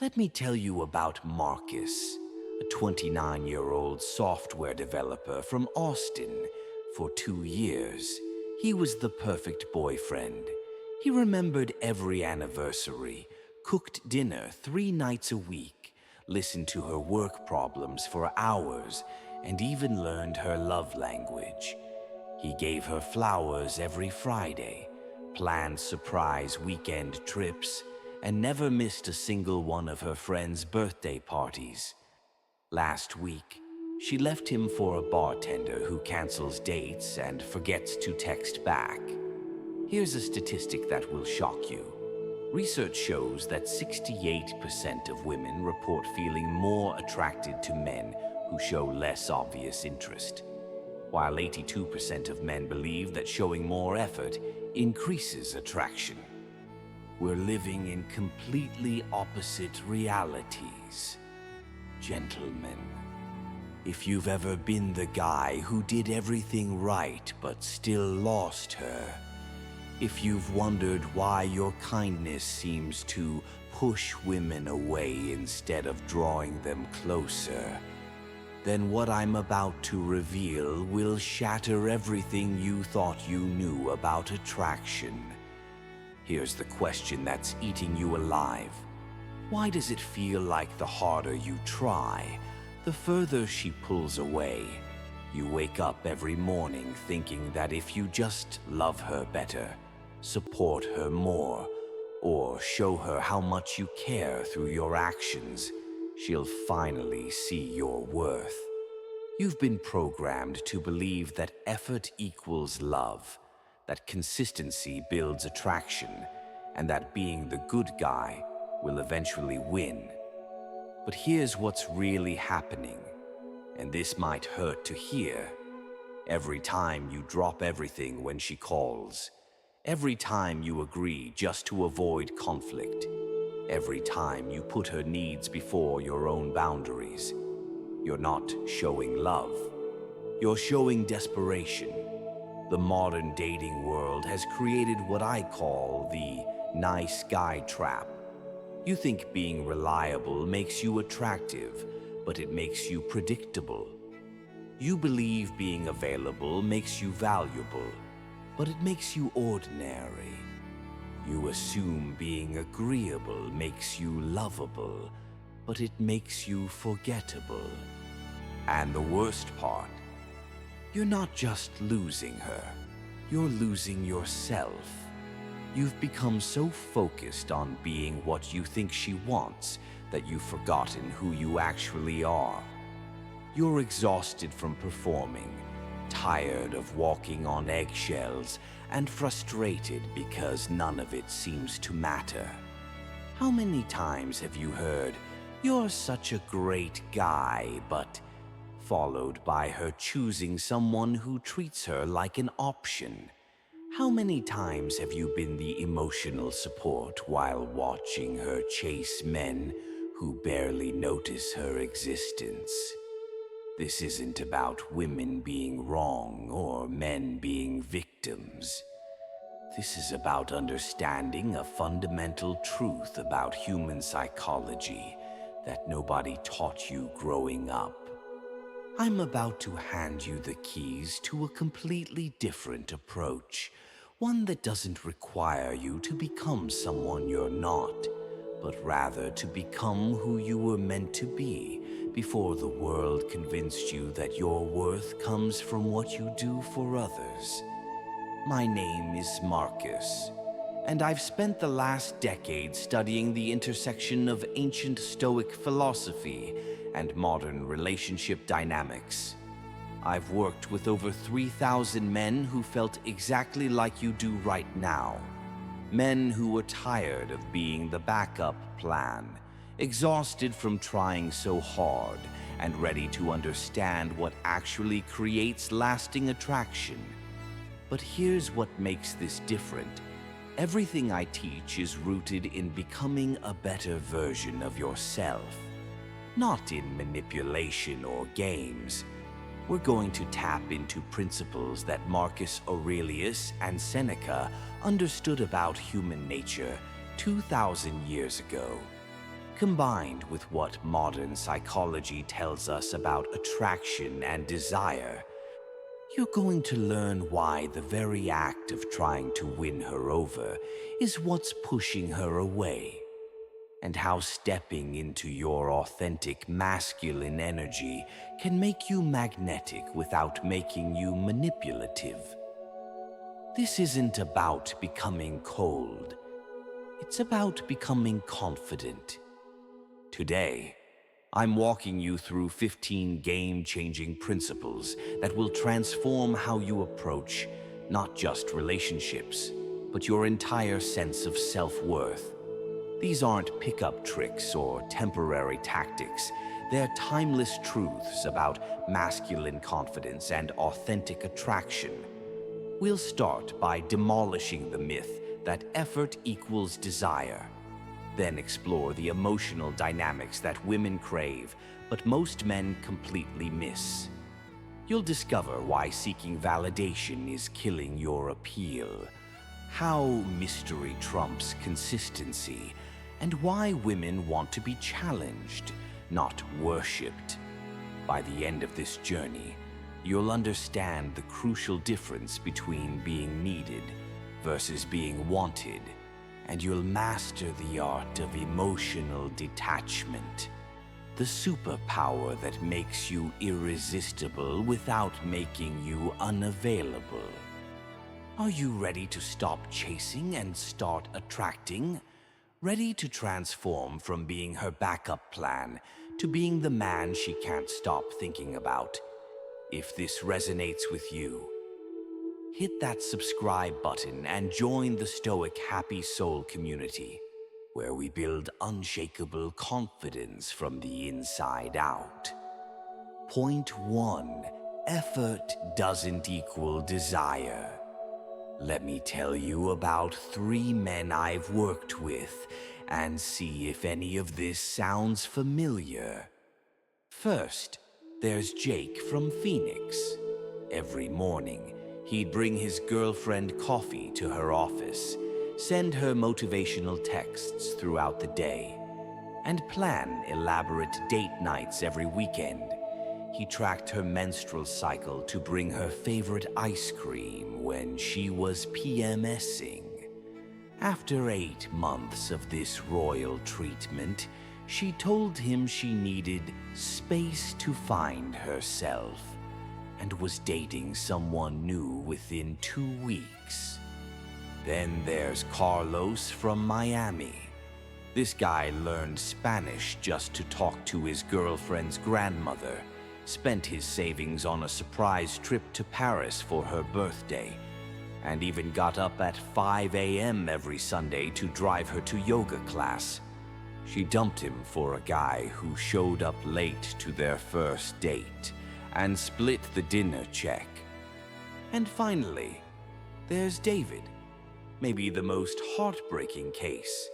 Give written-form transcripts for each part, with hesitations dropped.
Let me tell you about Marcus, a 29-year-old software developer from Austin. For 2 years, he was the perfect boyfriend. He remembered every anniversary, cooked dinner 3 nights a week, listened to her work problems for hours, and even learned her love language. He gave her flowers every Friday, planned surprise weekend trips, and never missed a single one of her friends' birthday parties. Last week, she left him for a bartender who cancels dates and forgets to text back. Here's a statistic that will shock you. Research shows that 68% of women report feeling more attracted to men who show less obvious interest, while 82% of men believe that showing more effort increases attraction. We're living in completely opposite realities. Gentlemen, if you've ever been the guy who did everything right but still lost her, if you've wondered why your kindness seems to push women away instead of drawing them closer, then what I'm about to reveal will shatter everything you thought you knew about attraction. Here's the question that's eating you alive. Why does it feel like the harder you try, the further she pulls away? You wake up every morning thinking that if you just love her better, support her more, or show her how much you care through your actions, she'll finally see your worth. You've been programmed to believe that effort equals love, that consistency builds attraction, and that being the good guy will eventually win. But here's what's really happening, and this might hurt to hear. Every time you drop everything when she calls, every time you agree just to avoid conflict, every time you put her needs before your own boundaries, you're not showing love. You're showing desperation. The modern dating world has created what I call the nice guy trap. You think being reliable makes you attractive, but it makes you predictable. You believe being available makes you valuable, but it makes you ordinary. You assume being agreeable makes you lovable, but it makes you forgettable. And the worst part, you're not just losing her, you're losing yourself. You've become so focused on being what you think she wants that you've forgotten who you actually are. You're exhausted from performing, tired of walking on eggshells, and frustrated because none of it seems to matter. How many times have you heard, "You're such a great guy," but followed by her choosing someone who treats her like an option? How many times have you been the emotional support while watching her chase men who barely notice her existence? This isn't about women being wrong or men being victims. This is about understanding a fundamental truth about human psychology that nobody taught you growing up. I'm about to hand you the keys to a completely different approach, one that doesn't require you to become someone you're not, but rather to become who you were meant to be before the world convinced you that your worth comes from what you do for others. My name is Marcus, and I've spent the last decade studying the intersection of ancient Stoic philosophy and modern relationship dynamics. I've worked with over 3,000 men who felt exactly like you do right now. Men who were tired of being the backup plan, exhausted from trying so hard, and ready to understand what actually creates lasting attraction. But here's what makes this different. Everything I teach is rooted in becoming a better version of yourself, not in manipulation or games. We're going to tap into principles that Marcus Aurelius and Seneca understood about human nature 2,000 years ago. combined with what modern psychology tells us about attraction and desire, you're going to learn why the very act of trying to win her over is what's pushing her away, and how stepping into your authentic masculine energy can make you magnetic without making you manipulative. This isn't about becoming cold. It's about becoming confident. Today, I'm walking you through 15 game-changing principles that will transform how you approach not just relationships, but your entire sense of self-worth. These aren't pickup tricks or temporary tactics. They're timeless truths about masculine confidence and authentic attraction. We'll start by demolishing the myth that effort equals desire. Then explore the emotional dynamics that women crave, but most men completely miss. You'll discover why seeking validation is killing your appeal, how mystery trumps consistency, and why women want to be challenged, not worshipped. By the end of this journey, you'll understand the crucial difference between being needed versus being wanted, and you'll master the art of emotional detachment, the superpower that makes you irresistible without making you unavailable. Are you ready to stop chasing and start attracting? Ready to transform from being her backup plan to being the man she can't stop thinking about? If this resonates with you, hit that subscribe button and join the Stoic Happy Soul community, where we build unshakable confidence from the inside out. Point 1. Effort doesn't equal desire. Let me tell you about 3 men I've worked with and see if any of this sounds familiar. First, there's Jake from Phoenix. Every morning, he'd bring his girlfriend coffee to her office, send her motivational texts throughout the day, and plan elaborate date nights every weekend. He tracked her menstrual cycle to bring her favorite ice cream when she was PMSing. After 8 months of this royal treatment, she told him she needed space to find herself and was dating someone new within 2 weeks. Then there's Carlos from Miami. This guy learned Spanish just to talk to his girlfriend's grandmother, spent his savings on a surprise trip to Paris for her birthday, and even got up at 5 a.m. every Sunday to drive her to yoga class. She dumped him for a guy who showed up late to their first date and split the dinner check. And finally, there's David, maybe the most heartbreaking case.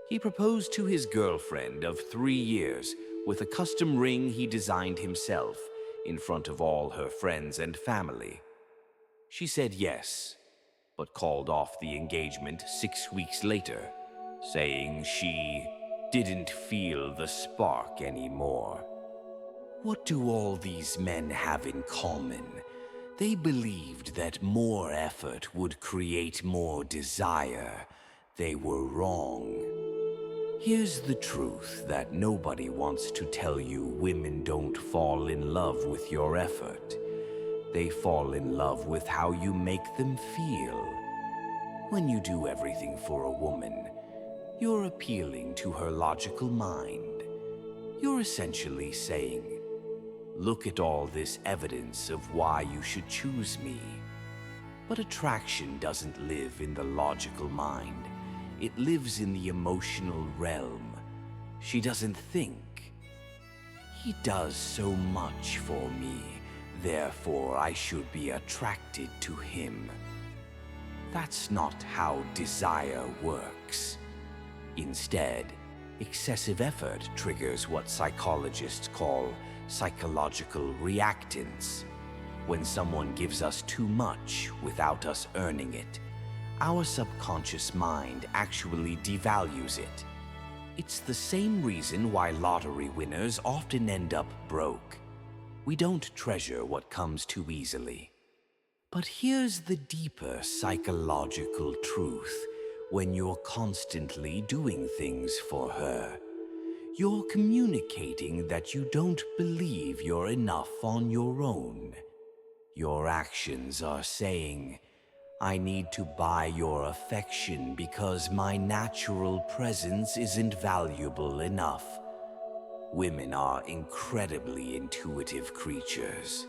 He proposed to his girlfriend of 3 years with a custom ring he designed himself in front of all her friends and family. She said yes, but called off the engagement 6 weeks later, saying she didn't feel the spark anymore. What do all these men have in common? They believed that more effort would create more desire. They were wrong. Here's the truth that nobody wants to tell you: women don't fall in love with your effort. They fall in love with how you make them feel. When you do everything for a woman, you're appealing to her logical mind. You're essentially saying, "Look at all this evidence of why you should choose me." But attraction doesn't live in the logical mind. It lives in the emotional realm. She doesn't think. He does so much for me, therefore I should be attracted to him. That's not how desire works. Instead, excessive effort triggers what psychologists call psychological reactance. When someone gives us too much without us earning it, our subconscious mind actually devalues it. It's the same reason why lottery winners often end up broke. We don't treasure what comes too easily. But here's the deeper psychological truth. When you're constantly doing things for her, you're communicating that you don't believe you're enough on your own. Your actions are saying, I need to buy your affection because my natural presence isn't valuable enough. Women are incredibly intuitive creatures.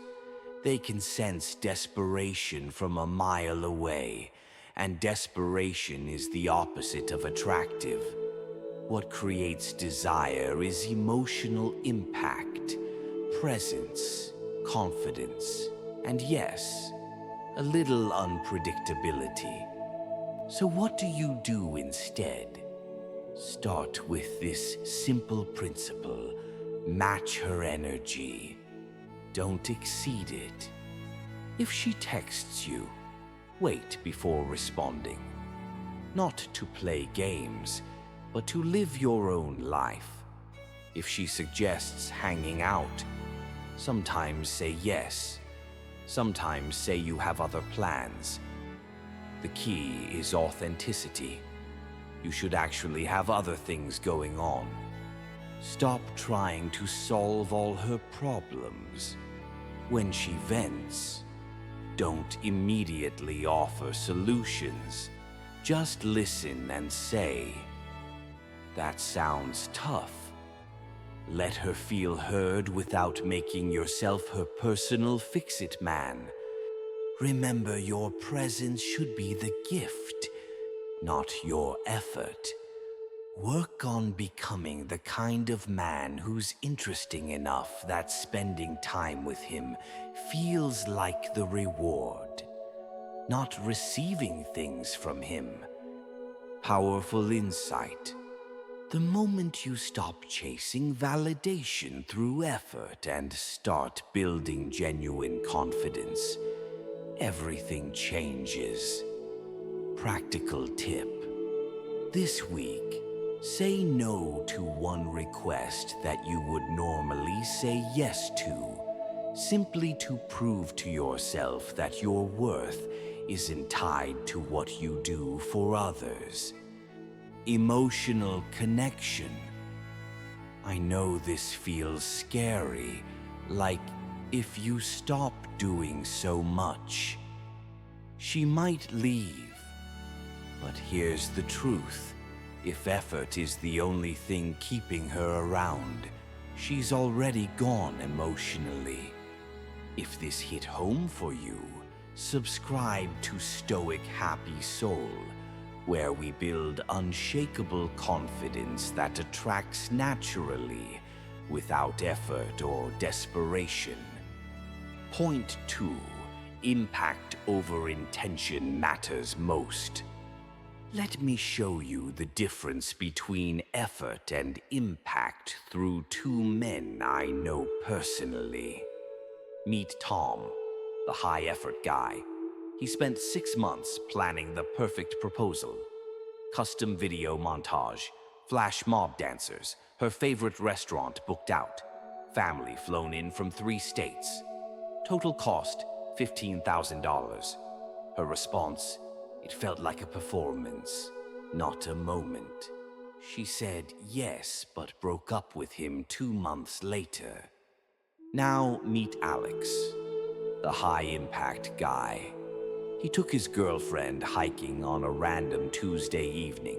They can sense desperation from a mile away, and desperation is the opposite of attractive. What creates desire is emotional impact, presence, confidence, and yes, a little unpredictability. So what do you do instead? Start with this simple principle. Match her energy. Don't exceed it. If she texts you, wait before responding. Not to play games, but to live your own life. If she suggests hanging out, sometimes say yes. Sometimes say you have other plans. The key is authenticity. You should actually have other things going on. Stop trying to solve all her problems. When she vents, don't immediately offer solutions. Just listen and say, that sounds tough. Let her feel heard without making yourself her personal fix-it man. Remember, your presence should be the gift, not your effort. Work on becoming the kind of man who's interesting enough that spending time with him feels like the reward, not receiving things from him. Powerful insight. The moment you stop chasing validation through effort and start building genuine confidence, everything changes. Practical tip. This week, say no to one request that you would normally say yes to, simply to prove to yourself that your worth isn't tied to what you do for others. Emotional connection. I know this feels scary, like if you stop doing so much, she might leave. But here's the truth. If effort is the only thing keeping her around, she's already gone emotionally. If this hit home for you, subscribe to Stoic Happy Soul, where we build unshakable confidence that attracts naturally, without effort or desperation. Point 2. Impact over intention matters most. Let me show you the difference between effort and impact through two men I know personally. Meet Tom, the high-effort guy. He spent 6 months planning the perfect proposal. Custom video montage, flash mob dancers, her favorite restaurant booked out, family flown in from 3 states. Total cost, $15,000. Her response, it felt like a performance, not a moment. She said yes, but broke up with him 2 months later. Now meet Alex, the high-impact guy. He took his girlfriend hiking on a random Tuesday evening.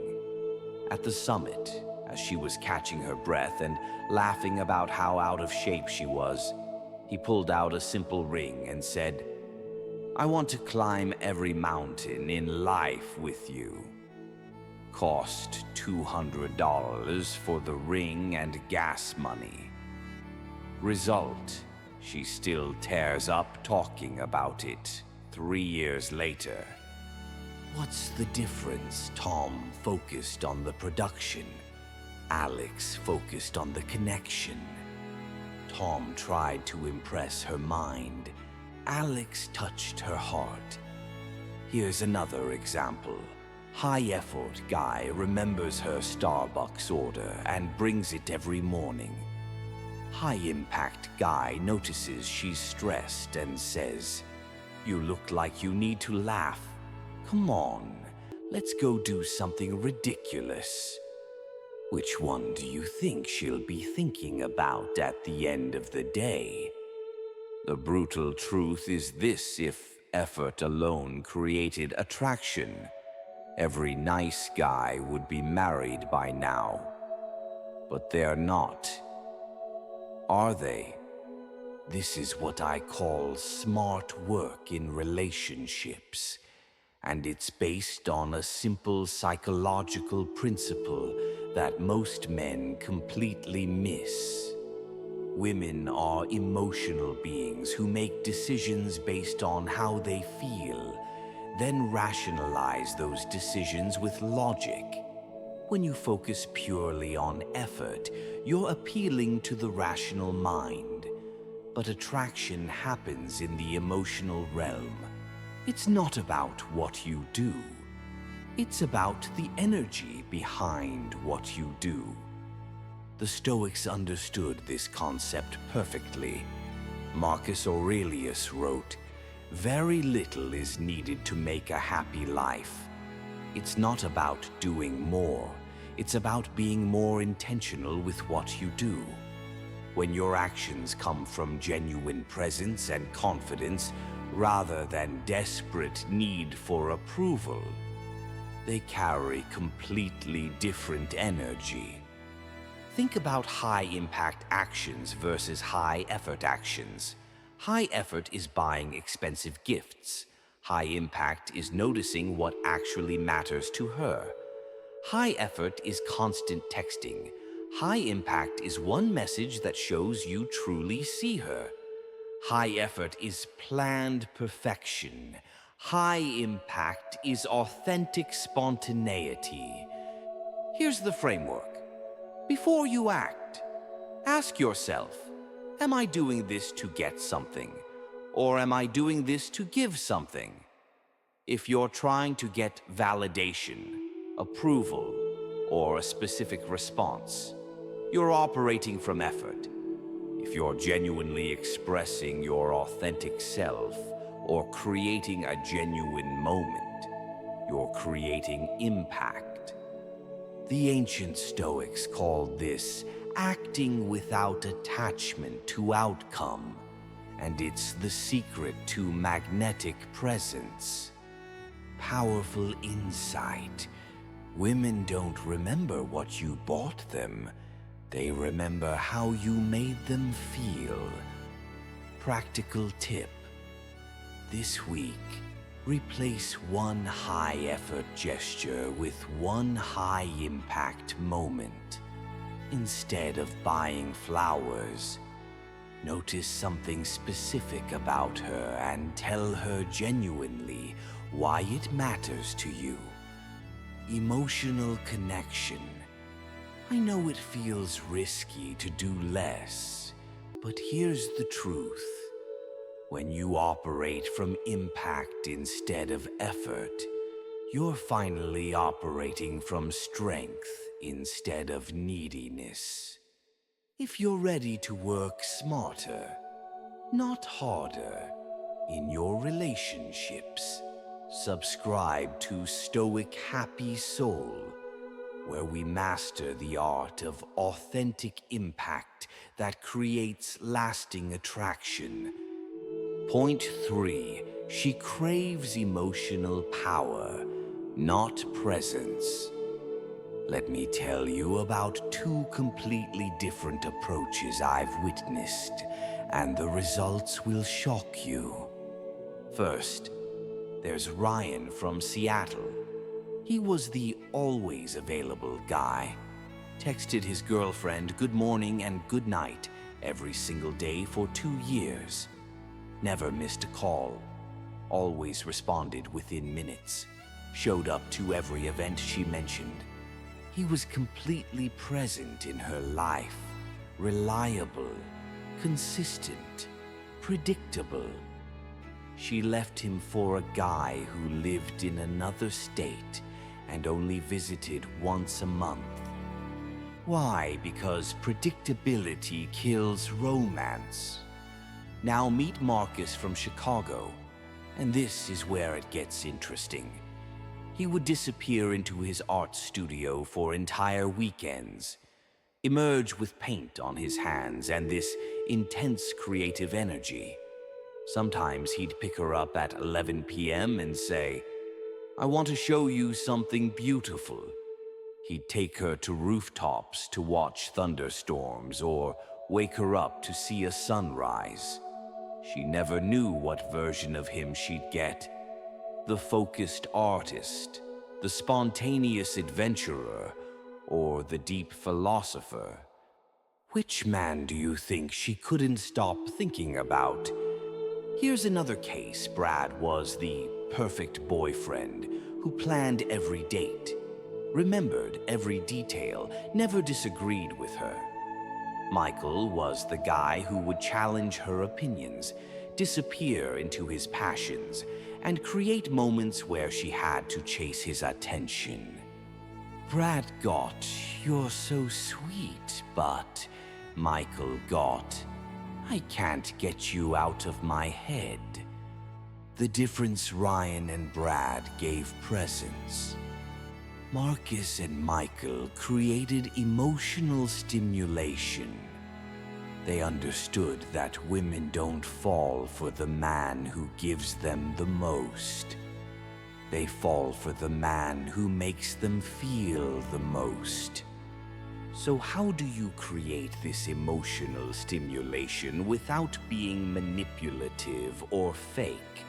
At the summit, as she was catching her breath and laughing about how out of shape she was, he pulled out a simple ring and said, I want to climb every mountain in life with you. Cost $200 for the ring and gas money. Result, she still tears up talking about it 3 years later. What's the difference? Tom focused on the production. Alex focused on the connection. Tom tried to impress her mind. Alex touched her heart. Here's another example. High-effort guy remembers her Starbucks order and brings it every morning. High-impact guy notices she's stressed and says, "You look like you need to laugh. Come on, let's go do something ridiculous." Which one do you think she'll be thinking about at the end of the day? The brutal truth is this: if effort alone created attraction, every nice guy would be married by now. But they're not. Are they? This is what I call smart work in relationships, and it's based on a simple psychological principle that most men completely miss. Women are emotional beings who make decisions based on how they feel, then rationalize those decisions with logic. When you focus purely on effort, you're appealing to the rational mind. But attraction happens in the emotional realm. It's not about what you do. It's about the energy behind what you do. The Stoics understood this concept perfectly. Marcus Aurelius wrote, "Very little is needed to make a happy life." It's not about doing more. It's about being more intentional with what you do. When your actions come from genuine presence and confidence rather than desperate need for approval, they carry completely different energy. Think about high-impact actions versus high-effort actions. High effort is buying expensive gifts. High impact is noticing what actually matters to her. High effort is constant texting. High impact is one message that shows you truly see her. High effort is planned perfection. High impact is authentic spontaneity. Here's the framework. Before you act, ask yourself, am I doing this to get something? Or am I doing this to give something? If you're trying to get validation, approval, or a specific response, you're operating from effort. If you're genuinely expressing your authentic self or creating a genuine moment, you're creating impact. The ancient Stoics called this acting without attachment to outcome, and it's the secret to magnetic presence. Powerful insight. Women don't remember what you bought them. They remember how you made them feel. Practical tip. This week, replace one high-effort gesture with one high-impact moment. Instead of buying flowers, notice something specific about her and tell her genuinely why it matters to you. Emotional connection. I know it feels risky to do less, but here's the truth. When you operate from impact instead of effort, you're finally operating from strength instead of neediness. If you're ready to work smarter, not harder, in your relationships, subscribe to Stoic Happy Soul, where we master the art of authentic impact that creates lasting attraction. Point 3. She craves emotional power, not presence. Let me tell you about two completely different approaches I've witnessed, and the results will shock you. First, there's Ryan from Seattle. He was the always available guy. Texted his girlfriend good morning and good night every single day for 2 years. Never missed a call. Always responded within minutes. Showed up to every event she mentioned. He was completely present in her life. Reliable, consistent, predictable. She left him for a guy who lived in another state and only visited once a month. Why? Because predictability kills romance. Now meet Marcus from Chicago, and this is where it gets interesting. He would disappear into his art studio for entire weekends, emerge with paint on his hands and this intense creative energy. Sometimes he'd pick her up at 11 p.m. and say, "I want to show you something beautiful." He'd take her to rooftops to watch thunderstorms or wake her up to see a sunrise. She never knew what version of him she'd get. The focused artist, the spontaneous adventurer, or the deep philosopher. Which man do you think she couldn't stop thinking about? Here's another case. Brad was the perfect boyfriend who planned every date, remembered every detail, never disagreed with her. Michael was the guy who would challenge her opinions, disappear into his passions, and create moments where she had to chase his attention. Brad got, "You're so sweet," but Michael got, "I can't get you out of my head." The difference: Ryan and Brad gave presents. Marcus and Michael created emotional stimulation. They understood that women don't fall for the man who gives them the most. They fall for the man who makes them feel the most. So how do you create this emotional stimulation without being manipulative or fake?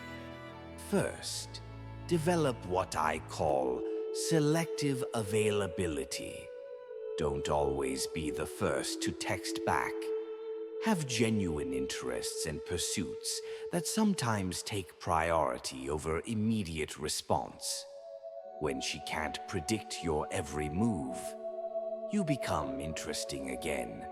First, develop what I call selective availability. Don't always be the first to text back. Have genuine interests and pursuits that sometimes take priority over immediate response. When she can't predict your every move, you become interesting again.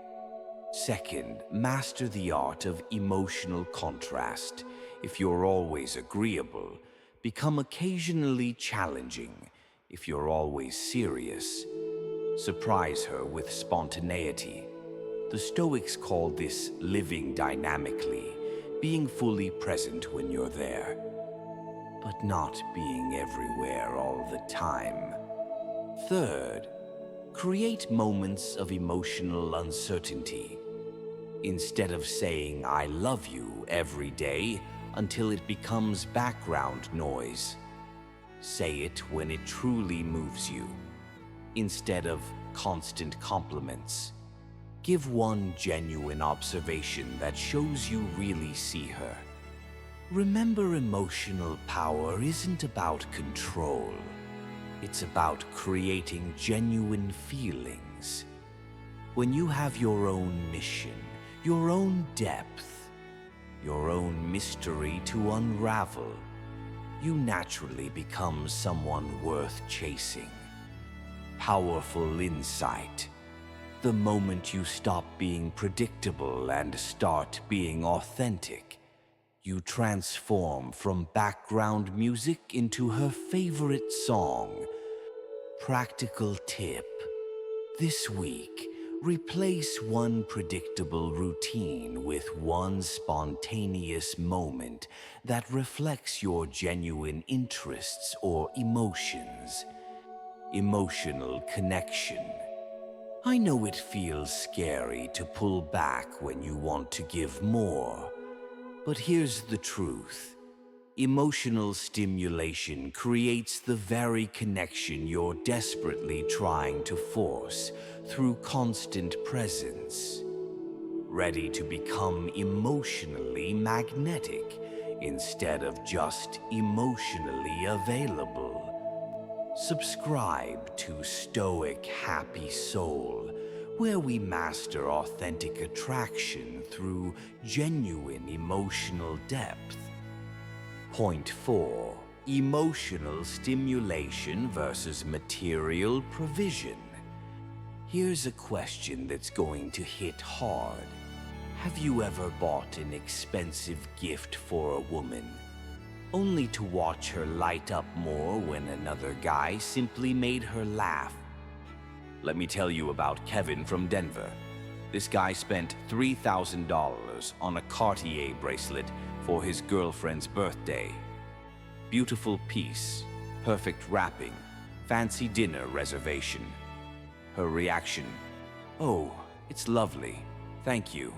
Second, master the art of emotional contrast. If you're always agreeable, become occasionally challenging. If you're always serious, surprise her with spontaneity. The Stoics called this living dynamically, being fully present when you're there, but not being everywhere all the time. Third, create moments of emotional uncertainty. Instead of saying "I love you" every day until it becomes background noise, say it when it truly moves you. Instead of constant compliments, give one genuine observation that shows you really see her. Remember, emotional power isn't about control. It's about creating genuine feelings. When you have your own mission, your own depth, your own mystery to unravel, you naturally become someone worth chasing. Powerful insight. The moment you stop being predictable and start being authentic, you transform from background music into her favorite song. Practical tip. This week, replace one predictable routine with one spontaneous moment that reflects your genuine interests or emotions. Emotional connection. I know it feels scary to pull back when you want to give more, but here's the truth. Emotional stimulation creates the very connection you're desperately trying to force through constant presence. Ready to become emotionally magnetic instead of just emotionally available. Subscribe to Stoic Happy Soul, where we master authentic attraction through genuine emotional depth. Point 4. Emotional stimulation versus material provision. Here's a question that's going to hit hard. Have you ever bought an expensive gift for a woman? only to watch her light up more when another guy simply made her laugh. Let me tell you about Kevin from Denver. This guy spent $3,000 on a Cartier bracelet for his girlfriend's birthday. Beautiful piece, perfect wrapping, fancy dinner reservation. Her reaction, "Oh, it's lovely, thank you."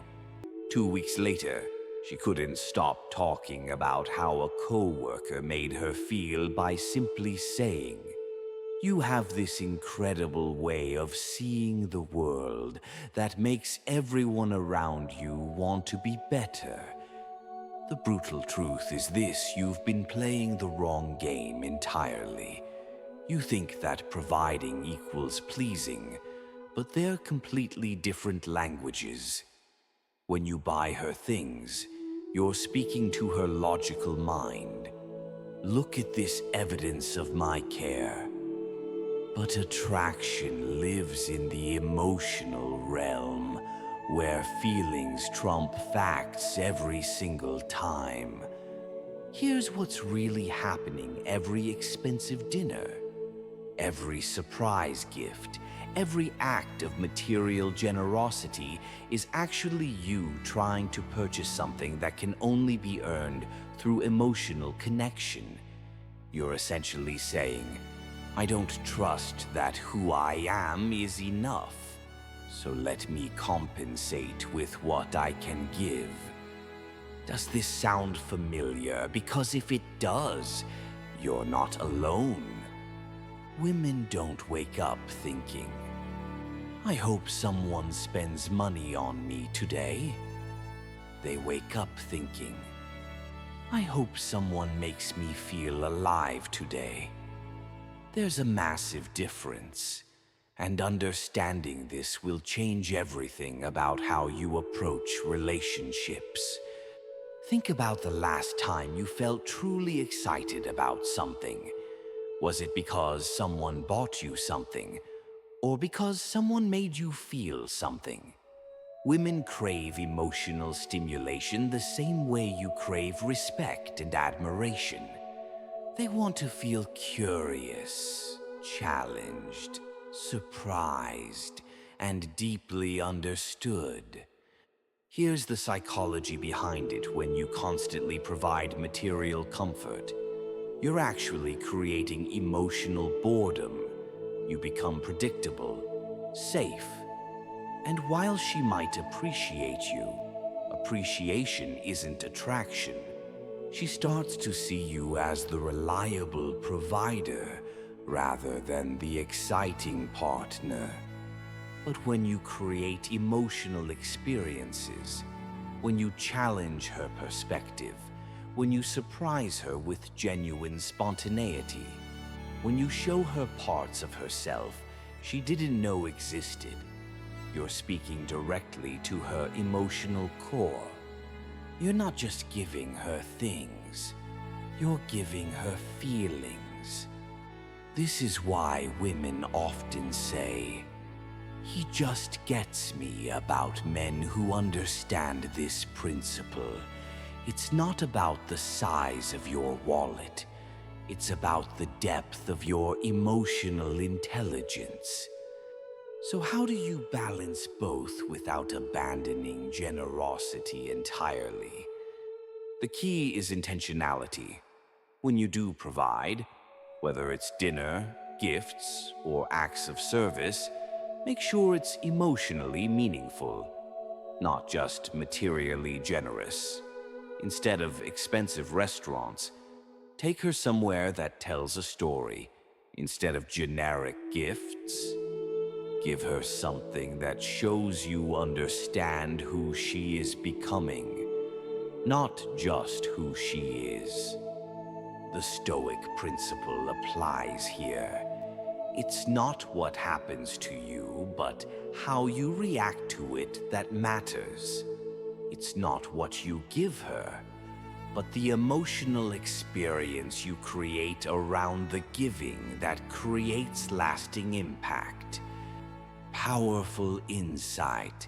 2 weeks later, she couldn't stop talking about how a coworker made her feel by simply saying, "You have this incredible way of seeing the world that makes everyone around you want to be better." The brutal truth is this: you've been playing the wrong game entirely. You think that providing equals pleasing, but they're completely different languages. When you buy her things, you're speaking to her logical mind. "Look at this evidence of my care." But attraction lives in the emotional realm, where feelings trump facts every single time. Here's what's really happening every expensive dinner, every surprise gift, every act of material generosity is actually you trying to purchase something that can only be earned through emotional connection. You're essentially saying, "I don't trust that who I am is enough, so let me compensate with what I can give." Does this sound familiar? Because if it does, you're not alone. Women don't wake up thinking, "I hope someone spends money on me today." They wake up thinking, "I hope someone makes me feel alive today." There's a massive difference, and understanding this will change everything about how you approach relationships. Think about the last time you felt truly excited about something. Was it because someone bought you something, or because someone made you feel something? Women crave emotional stimulation the same way you crave respect and admiration. They want to feel curious, challenged, surprised, and deeply understood. Here's the psychology behind it when you constantly provide material comfort. You're actually creating emotional boredom. You become predictable, safe. And while she might appreciate you, appreciation isn't attraction. She starts to see you as the reliable provider rather than the exciting partner. But when you create emotional experiences, when you challenge her perspective, when you surprise her with genuine spontaneity, when you show her parts of herself she didn't know existed, you're speaking directly to her emotional core. You're not just giving her things, you're giving her feelings. This is why women often say, "He just gets me," about men who understand this principle. It's not about the size of your wallet. It's about the depth of your emotional intelligence. So how do you balance both without abandoning generosity entirely? The key is intentionality. When you do provide, whether it's dinner, gifts, or acts of service, make sure it's emotionally meaningful, not just materially generous. Instead of expensive restaurants, take her somewhere that tells a story. Instead of generic gifts, give her something that shows you understand who she is becoming, not just who she is. The Stoic principle applies here. It's not what happens to you, but how you react to it that matters. It's not what you give her, but the emotional experience you create around the giving that creates lasting impact. Powerful insight.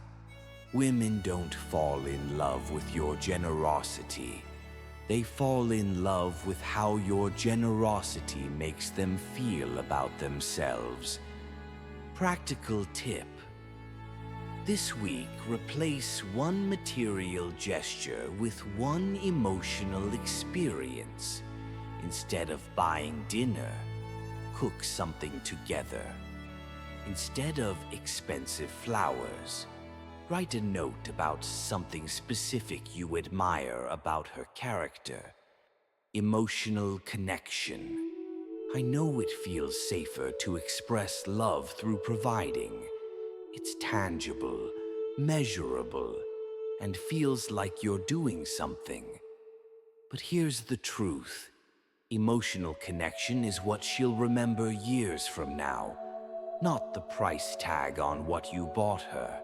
Women don't fall in love with your generosity. They fall in love with how your generosity makes them feel about themselves. Practical tip. This week, replace one material gesture with one emotional experience. Instead of buying dinner, cook something together. Instead of expensive flowers, write a note about something specific you admire about her character. Emotional connection. I know it feels safer to express love through providing. It's tangible, measurable, and feels like you're doing something. But here's the truth. Emotional connection is what she'll remember years from now, not the price tag on what you bought her.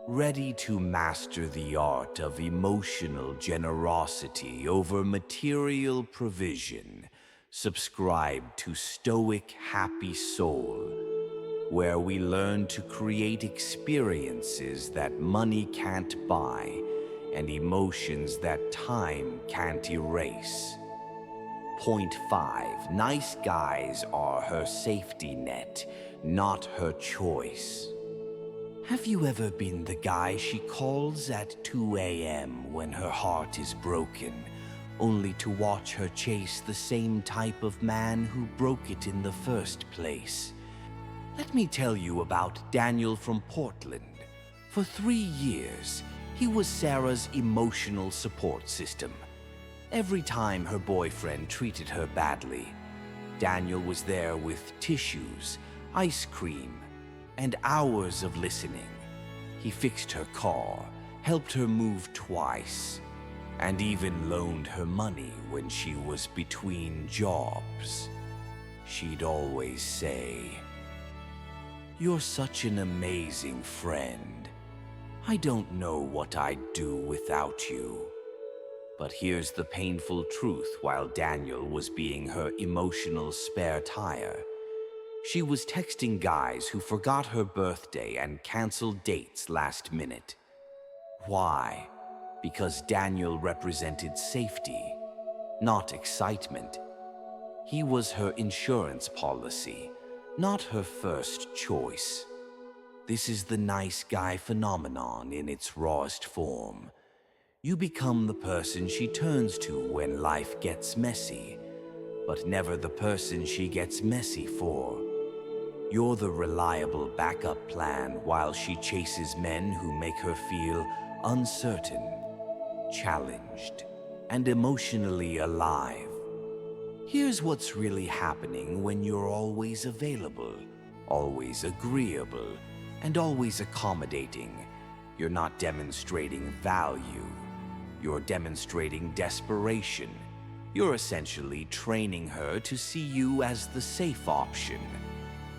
Ready to master the art of emotional generosity over material provision, subscribe to Stoic Happy Soul, where we learn to create experiences that money can't buy and emotions that time can't erase. Point 5. Nice guys are her safety net, not her choice. Have you ever been the guy she calls at 2 a.m. when her heart is broken, only to watch her chase the same type of man who broke it in the first place? Let me tell you about Daniel from Portland. For 3 years, he was Sarah's emotional support system. Every time her boyfriend treated her badly, Daniel was there with tissues, ice cream, and hours of listening. He fixed her car, helped her move twice, and even loaned her money when she was between jobs. She'd always say, "You're such an amazing friend. I don't know what I'd do without you." But here's the painful truth while Daniel was being her emotional spare tire. She was texting guys who forgot her birthday and canceled dates last minute. Why? Because Daniel represented safety, not excitement. He was her insurance policy, not her first choice. This is the nice guy phenomenon in its rawest form. You become the person she turns to when life gets messy, but never the person she gets messy for. You're the reliable backup plan while she chases men who make her feel uncertain, challenged, and emotionally alive. Here's what's really happening when you're always available, always agreeable, and always accommodating. You're not demonstrating value. You're demonstrating desperation. You're essentially training her to see you as the safe option,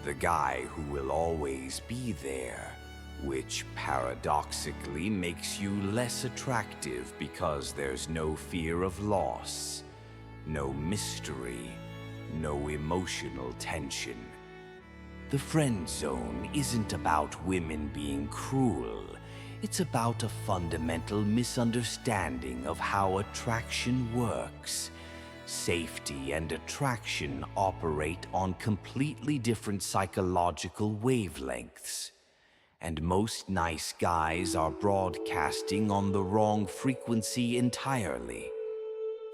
the guy who will always be there, which paradoxically makes you less attractive because there's no fear of loss, no mystery, no emotional tension. The friend zone isn't about women being cruel. It's about a fundamental misunderstanding of how attraction works. Safety and attraction operate on completely different psychological wavelengths. And most nice guys are broadcasting on the wrong frequency entirely.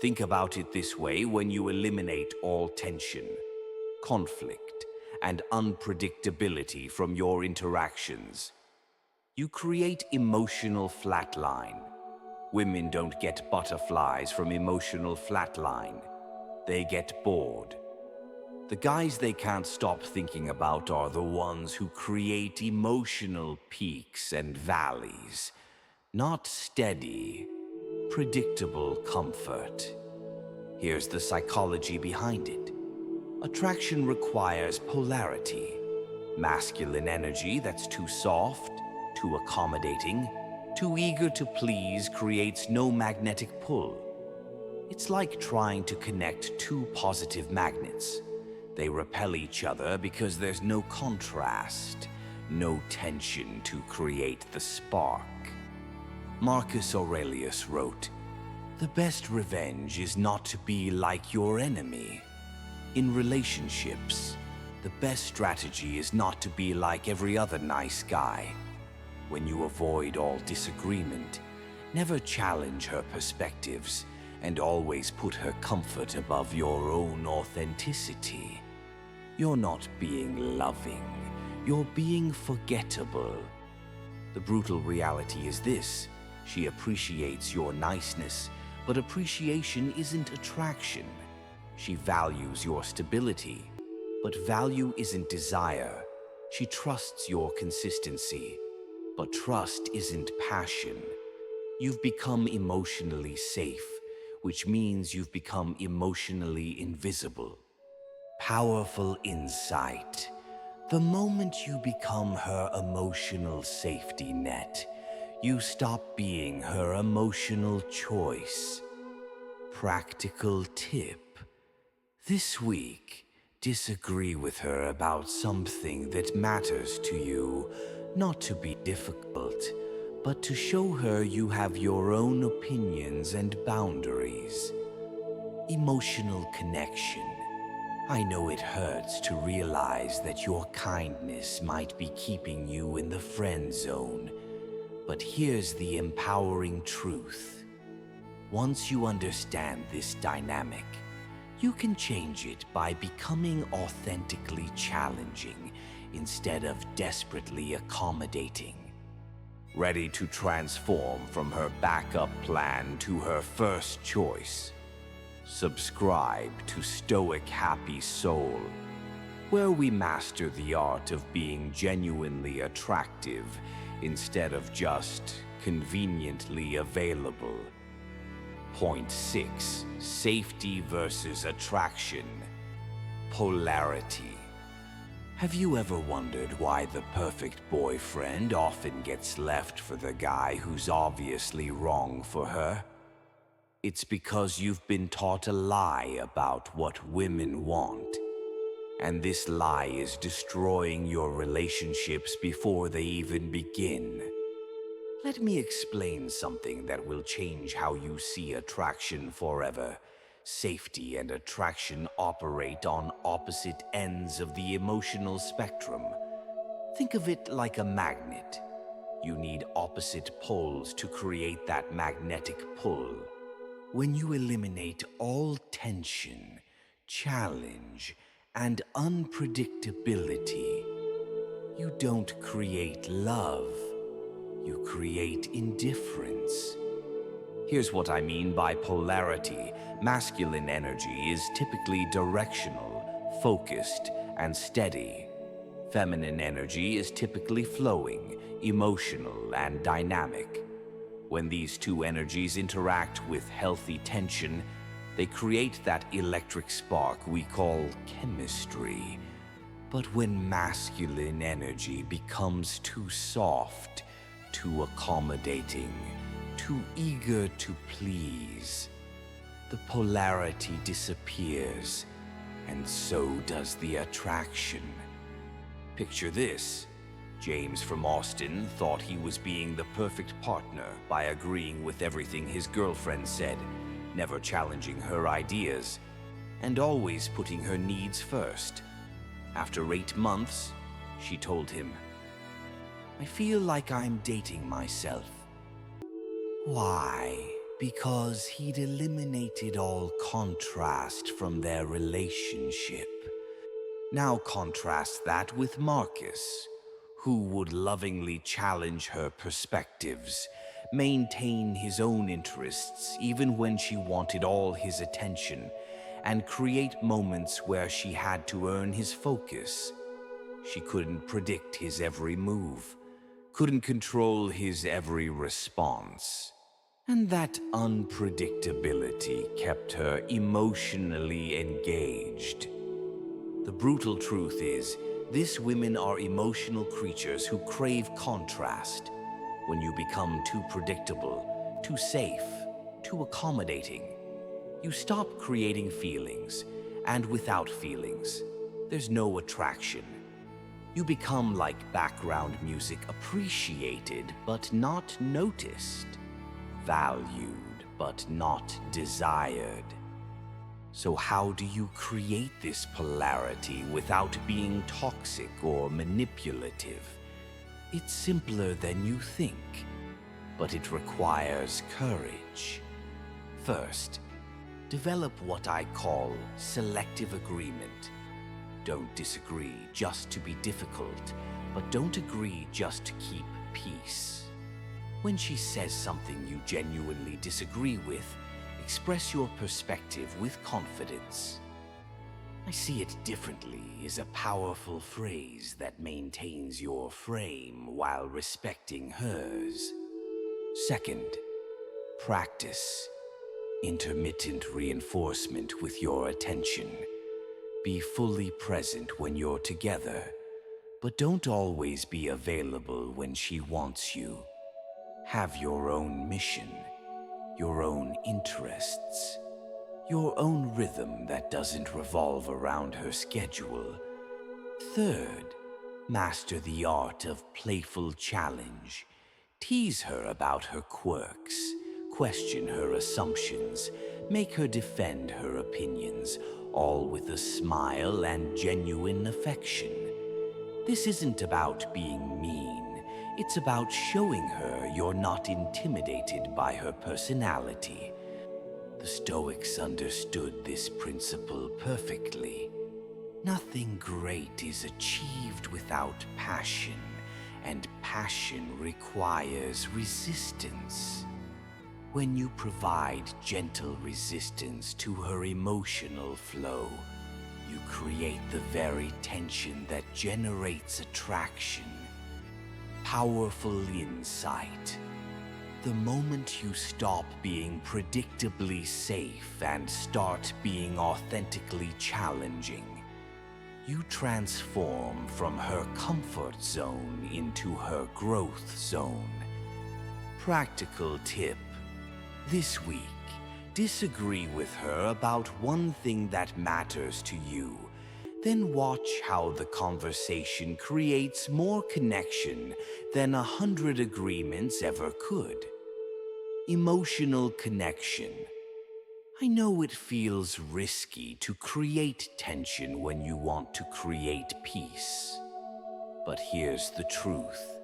Think about it this way: when you eliminate all tension, conflict, and unpredictability from your interactions, you create emotional flatline. Women don't get butterflies from emotional flatline. They get bored. The guys they can't stop thinking about are the ones who create emotional peaks and valleys, not steady, predictable comfort. Here's the psychology behind it. Attraction requires polarity. Masculine energy that's too soft, too accommodating, too eager to please creates no magnetic pull. It's like trying to connect two positive magnets. They repel each other because there's no contrast, no tension to create the spark. Marcus Aurelius wrote, The best revenge is not to be like your enemy. In relationships, the best strategy is not to be like every other nice guy. When you avoid all disagreement, never challenge her perspectives, and always put her comfort above your own authenticity, you're not being loving, you're being forgettable. The brutal reality is this: she appreciates your niceness, but appreciation isn't attraction. She values your stability, but value isn't desire. She trusts your consistency, but trust isn't passion. You've become emotionally safe, which means you've become emotionally invisible. Powerful insight. The moment you become her emotional safety net, you stop being her emotional choice. Practical tip. This week, disagree with her about something that matters to you, not to be difficult, but to show her you have your own opinions and boundaries. Emotional connection. I know it hurts to realize that your kindness might be keeping you in the friend zone, but here's the empowering truth. Once you understand this dynamic, you can change it by becoming authentically challenging instead of desperately accommodating. Ready to transform from her backup plan to her first choice? Subscribe to Stoic Happy Soul, where we master the art of being genuinely attractive instead of just conveniently available. Point 6. Safety versus attraction. Polarity. Have you ever wondered why the perfect boyfriend often gets left for the guy who's obviously wrong for her? It's because you've been taught a lie about what women want. And this lie is destroying your relationships before they even begin. Let me explain something that will change how you see attraction forever. Safety and attraction operate on opposite ends of the emotional spectrum. Think of it like a magnet. You need opposite poles to create that magnetic pull. When you eliminate all tension, challenge, and unpredictability, you don't create love. You create indifference. Here's what I mean by polarity. Masculine energy is typically directional, focused, and steady. Feminine energy is typically flowing, emotional, and dynamic. When these two energies interact with healthy tension, they create that electric spark we call chemistry. But when masculine energy becomes too soft, too accommodating, too eager to please, the polarity disappears, and so does the attraction. Picture this. James from Austin thought he was being the perfect partner by agreeing with everything his girlfriend said, never challenging her ideas, and always putting her needs first. After 8 months, she told him, "I feel like I'm dating myself." Why? Because he'd eliminated all contrast from their relationship. Now contrast that with Marcus, who would lovingly challenge her perspectives, maintain his own interests even when she wanted all his attention, and create moments where she had to earn his focus. She couldn't predict his every move, couldn't control his every response. And that unpredictability kept her emotionally engaged. The brutal truth is, these women are emotional creatures who crave contrast. When you become too predictable, too safe, too accommodating, you stop creating feelings, and without feelings, there's no attraction. You become like background music, appreciated but not noticed, valued but not desired. So how do you create this polarity without being toxic or manipulative? It's simpler than you think, but it requires courage. First, develop what I call selective agreement. Don't disagree just to be difficult, but don't agree just to keep peace. When she says something you genuinely disagree with, express your perspective with confidence. "I see it differently" is a powerful phrase that maintains your frame while respecting hers. Second, practice intermittent reinforcement with your attention. Be fully present when you're together, but don't always be available when she wants you. Have your own mission, your own interests, your own rhythm that doesn't revolve around her schedule. Third, master the art of playful challenge. Tease her about her quirks, question her assumptions, make her defend her opinions, all with a smile and genuine affection. This isn't about being mean. It's about showing her you're not intimidated by her personality. The Stoics understood this principle perfectly. Nothing great is achieved without passion, and passion requires resistance. When you provide gentle resistance to her emotional flow, you create the very tension that generates attraction. Powerful insight. The moment you stop being predictably safe and start being authentically challenging, you transform from her comfort zone into her growth zone. Practical tip. This week, disagree with her about one thing that matters to you. Then watch how the conversation creates more connection than 100 agreements ever could. Emotional connection. I know it feels risky to create tension when you want to create peace. But here's the truth.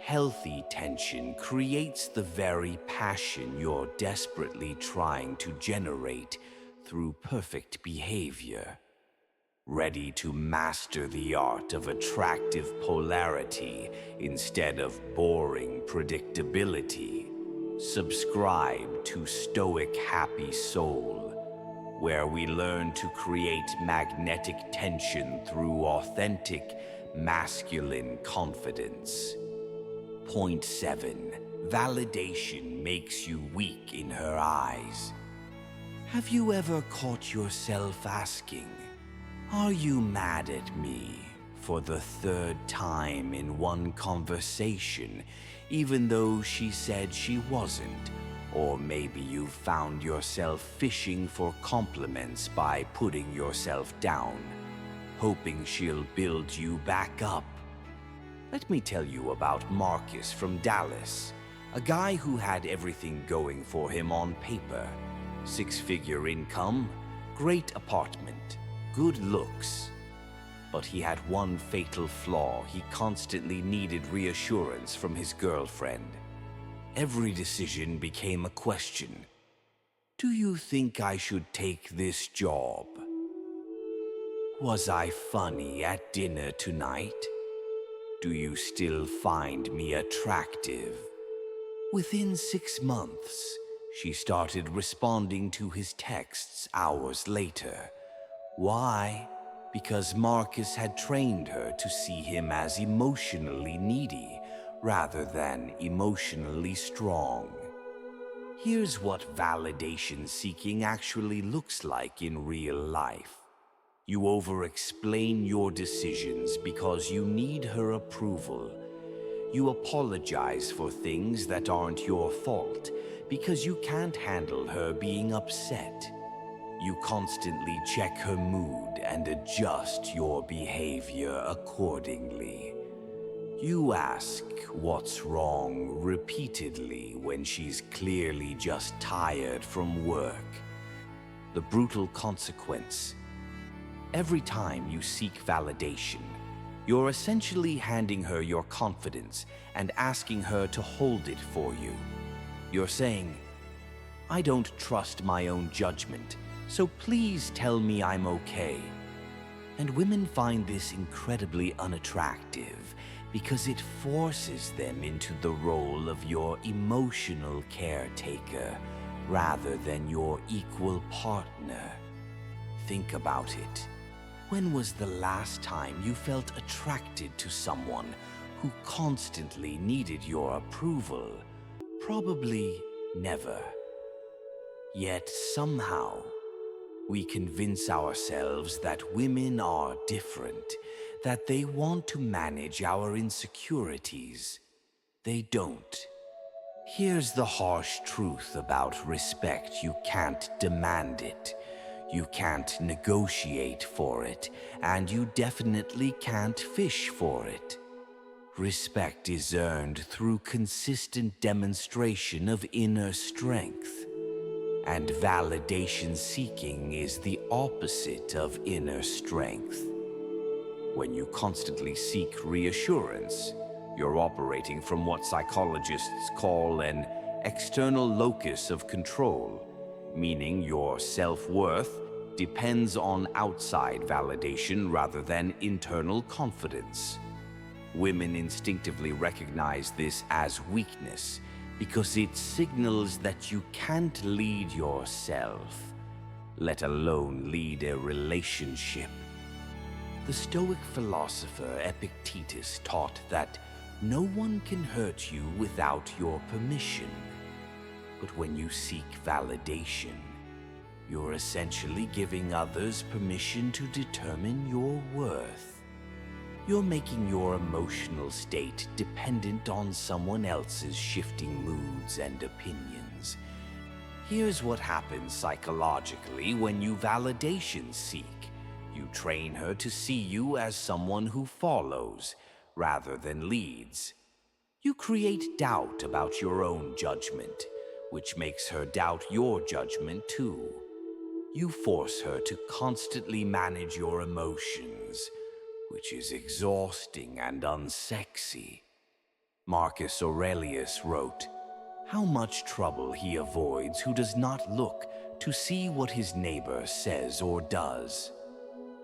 Healthy tension creates the very passion you're desperately trying to generate through perfect behavior. Ready to master the art of attractive polarity instead of boring predictability? Subscribe to Stoic Happy Soul, where we learn to create magnetic tension through authentic, masculine confidence. Point 7. Validation makes you weak in her eyes. Have you ever caught yourself asking, "Are you mad at me?" for the third time in one conversation, even though she said she wasn't? Or maybe you found yourself fishing for compliments by putting yourself down, hoping she'll build you back up. Let me tell you about Marcus from Dallas, a guy who had everything going for him on paper. 6-figure income, great apartment, good looks. But he had one fatal flaw. He constantly needed reassurance from his girlfriend. Every decision became a question. Do you think I should take this job? Was I funny at dinner tonight? Do you still find me attractive? Within 6 months, she started responding to his texts hours later. Why? Because Marcus had trained her to see him as emotionally needy rather than emotionally strong. Here's what validation seeking actually looks like in real life. You over-explain your decisions because you need her approval. You apologize for things that aren't your fault because you can't handle her being upset. You constantly check her mood and adjust your behavior accordingly. You ask what's wrong repeatedly when she's clearly just tired from work. The brutal consequence. Every time you seek validation, you're essentially handing her your confidence and asking her to hold it for you. You're saying, "I don't trust my own judgment, so please tell me I'm okay." And women find this incredibly unattractive because it forces them into the role of your emotional caretaker rather than your equal partner. Think about it. When was the last time you felt attracted to someone who constantly needed your approval? Probably never. Yet somehow, we convince ourselves that women are different, that they want to manage our insecurities. They don't. Here's the harsh truth about respect: you can't demand it. You can't negotiate for it, and you definitely can't fish for it. Respect is earned through consistent demonstration of inner strength. And validation seeking is the opposite of inner strength. When you constantly seek reassurance, you're operating from what psychologists call an external locus of control, meaning your self-worth depends on outside validation rather than internal confidence. Women instinctively recognize this as weakness because it signals that you can't lead yourself, let alone lead a relationship. The Stoic philosopher Epictetus taught that no one can hurt you without your permission. But when you seek validation, you're essentially giving others permission to determine your worth. You're making your emotional state dependent on someone else's shifting moods and opinions. Here's what happens psychologically when you validation seek. You train her to see you as someone who follows rather than leads. You create doubt about your own judgment, which makes her doubt your judgment too. You force her to constantly manage your emotions, which is exhausting and unsexy. Marcus Aurelius wrote, "How much trouble he avoids who does not look to see what his neighbor says or does."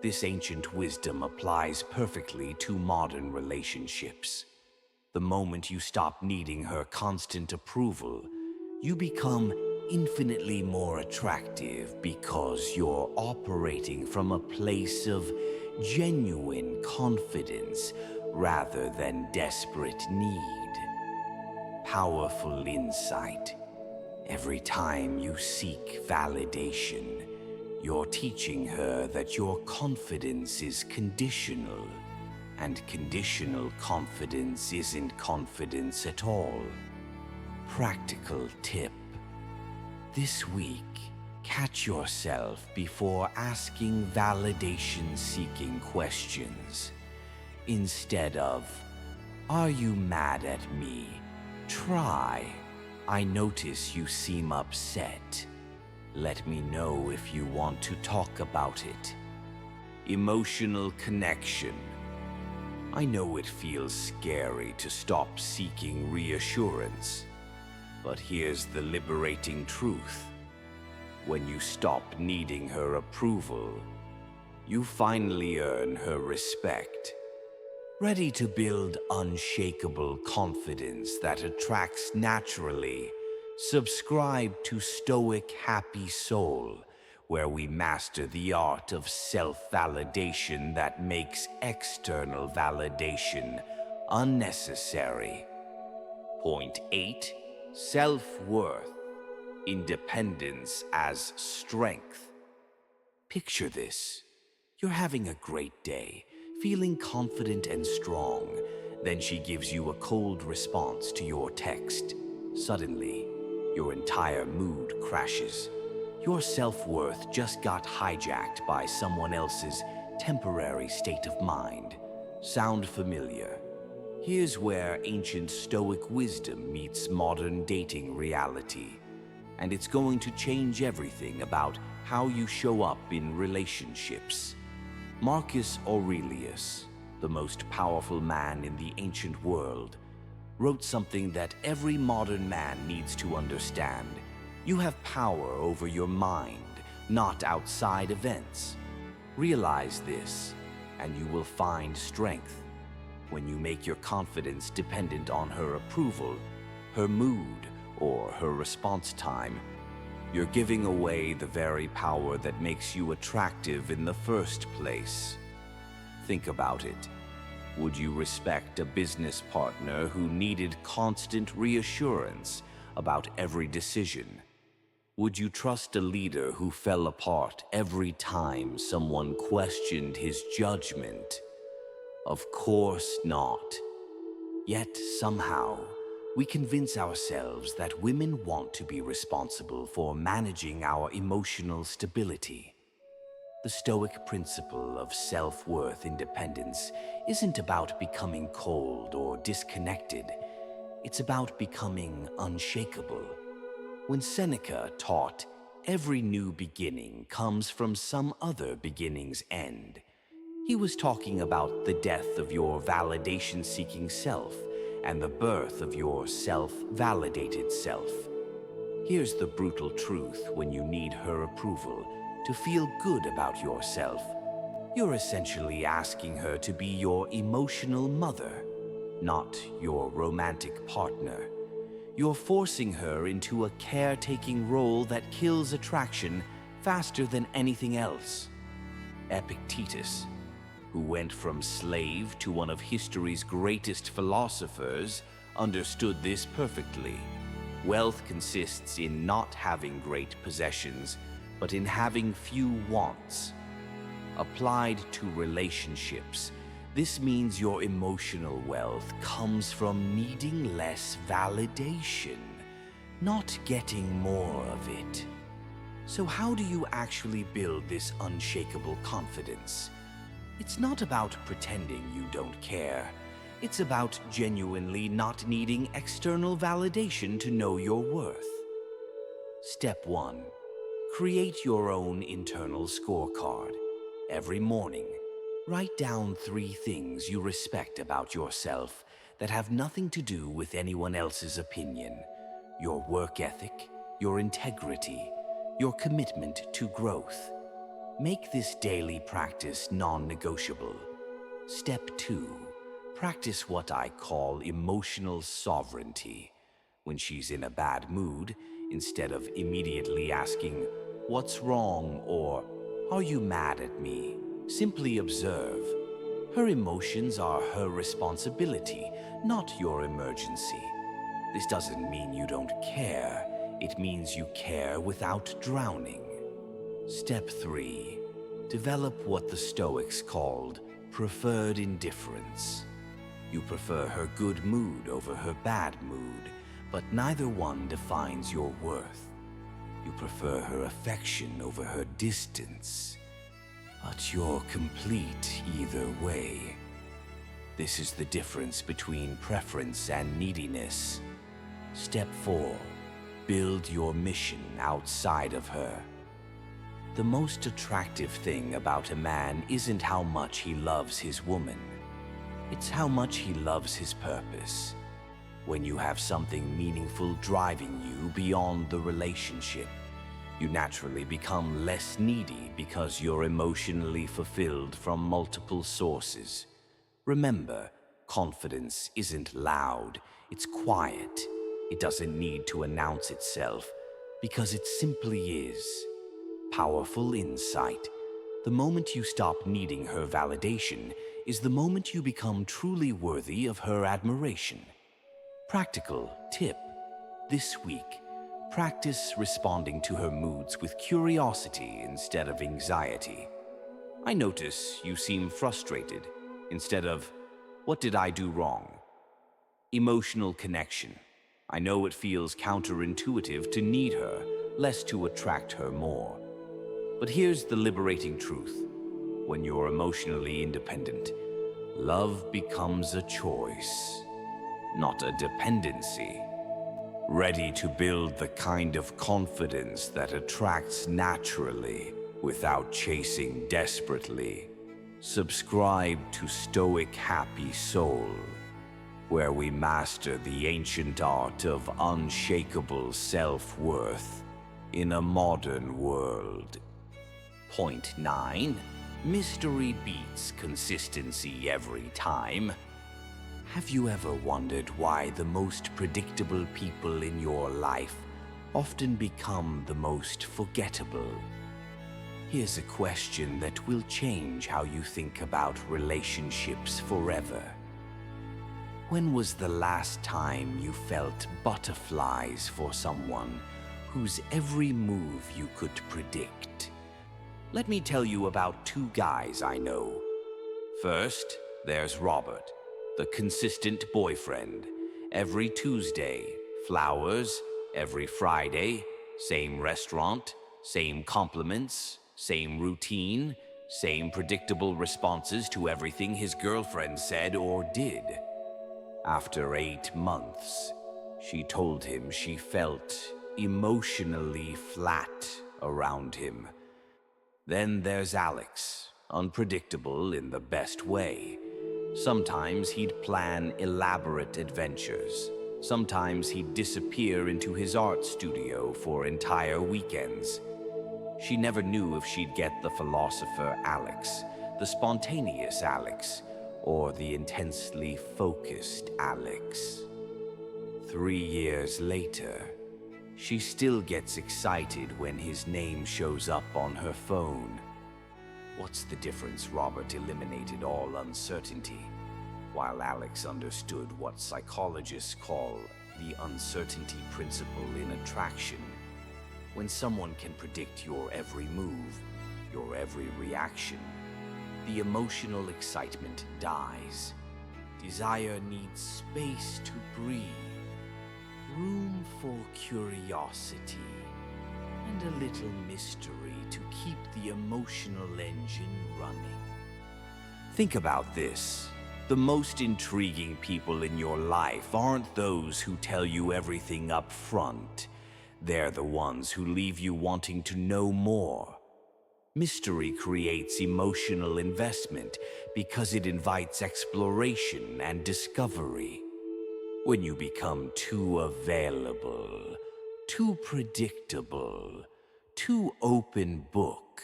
This ancient wisdom applies perfectly to modern relationships. The moment you stop needing her constant approval, you become infinitely more attractive because you're operating from a place of genuine confidence rather than desperate need. Powerful insight. Every time you seek validation, you're teaching her that your confidence is conditional, and conditional confidence isn't confidence at all. Practical tip. This week, catch yourself before asking validation-seeking questions. Instead of, "Are you mad at me?" try, "I notice you seem upset. Let me know if you want to talk about it." Emotional connection. I know it feels scary to stop seeking reassurance, but here's the liberating truth. When you stop needing her approval, you finally earn her respect. Ready to build unshakable confidence that attracts naturally? Subscribe to Stoic Happy Soul, where we master the art of self-validation that makes external validation unnecessary. Point 8. Self-worth. Independence as strength. Picture this. You're having a great day, feeling confident and strong. Then she gives you a cold response to your text. Suddenly, your entire mood crashes. Your self-worth just got hijacked by someone else's temporary state of mind. Sound familiar? Here's where ancient Stoic wisdom meets modern dating reality. And it's going to change everything about how you show up in relationships. Marcus Aurelius, the most powerful man in the ancient world, wrote something that every modern man needs to understand. You have power over your mind, not outside events. Realize this, and you will find strength. When you make your confidence dependent on her approval, her mood, or her response time, you're giving away the very power that makes you attractive in the first place. Think about it. Would you respect a business partner who needed constant reassurance about every decision? Would you trust a leader who fell apart every time someone questioned his judgment? Of course not. Yet somehow, we convince ourselves that women want to be responsible for managing our emotional stability. The Stoic principle of self-worth independence isn't about becoming cold or disconnected. It's about becoming unshakable. When Seneca taught, every new beginning comes from some other beginning's end, he was talking about the death of your validation-seeking self and the birth of your self-validated self. Here's the brutal truth when you need her approval to feel good about yourself. You're essentially asking her to be your emotional mother, not your romantic partner. You're forcing her into a caretaking role that kills attraction faster than anything else. Epictetus, who went from slave to one of history's greatest philosophers, understood this perfectly. Wealth consists in not having great possessions, but in having few wants. Applied to relationships, this means your emotional wealth comes from needing less validation, not getting more of it. So how do you actually build this unshakable confidence? It's not about pretending you don't care. It's about genuinely not needing external validation to know your worth. Step 1. Create your own internal scorecard. Every morning, write down 3 things you respect about yourself that have nothing to do with anyone else's opinion. Your work ethic, your integrity, your commitment to growth. Make this daily practice non-negotiable. Step 2. Practice what I call emotional sovereignty. When she's in a bad mood, instead of immediately asking, "What's wrong?" or "Are you mad at me?" simply observe. Her emotions are her responsibility, not your emergency. This doesn't mean you don't care. It means you care without drowning. Step 3. Develop what the Stoics called preferred indifference. You prefer her good mood over her bad mood, but neither one defines your worth. You prefer her affection over her distance, but you're complete either way. This is the difference between preference and neediness. Step 4. Build your mission outside of her. The most attractive thing about a man isn't how much he loves his woman. It's how much he loves his purpose. When you have something meaningful driving you beyond the relationship, you naturally become less needy because you're emotionally fulfilled from multiple sources. Remember, confidence isn't loud, it's quiet. It doesn't need to announce itself, because it simply is. Powerful insight. The moment you stop needing her validation is the moment you become truly worthy of her admiration. Practical tip. This week, practice responding to her moods with curiosity instead of anxiety. I notice you seem frustrated instead of, "What did I do wrong?" Emotional connection. I know it feels counterintuitive to need her, less to attract her more. But here's the liberating truth. When you're emotionally independent, love becomes a choice, not a dependency. Ready to build the kind of confidence that attracts naturally without chasing desperately. Subscribe to Stoic Happy Soul, where we master the ancient art of unshakable self-worth in a modern world. Point 9. Mystery beats consistency every time. Have you ever wondered why the most predictable people in your life often become the most forgettable? Here's a question that will change how you think about relationships forever. When was the last time you felt butterflies for someone whose every move you could predict? Let me tell you about two guys I know. First, there's Robert, the consistent boyfriend. Every Tuesday, flowers. Every Friday, same restaurant, same compliments, same routine, same predictable responses to everything his girlfriend said or did. After 8 months, she told him she felt emotionally flat around him. Then there's Alex, unpredictable in the best way. Sometimes he'd plan elaborate adventures. Sometimes he'd disappear into his art studio for entire weekends. She never knew if she'd get the philosopher Alex, the spontaneous Alex, or the intensely focused Alex. 3 years later, she still gets excited when his name shows up on her phone. What's the difference? Robert eliminated all uncertainty, while Alex understood what psychologists call the uncertainty principle in attraction. When someone can predict your every move, your every reaction, the emotional excitement dies. Desire needs space to breathe, room for curiosity, and a little mystery to keep the emotional engine running. Think about this. The most intriguing people in your life aren't those who tell you everything up front. They're the ones who leave you wanting to know more. Mystery creates emotional investment because it invites exploration and discovery. When you become too available, too predictable, too open book,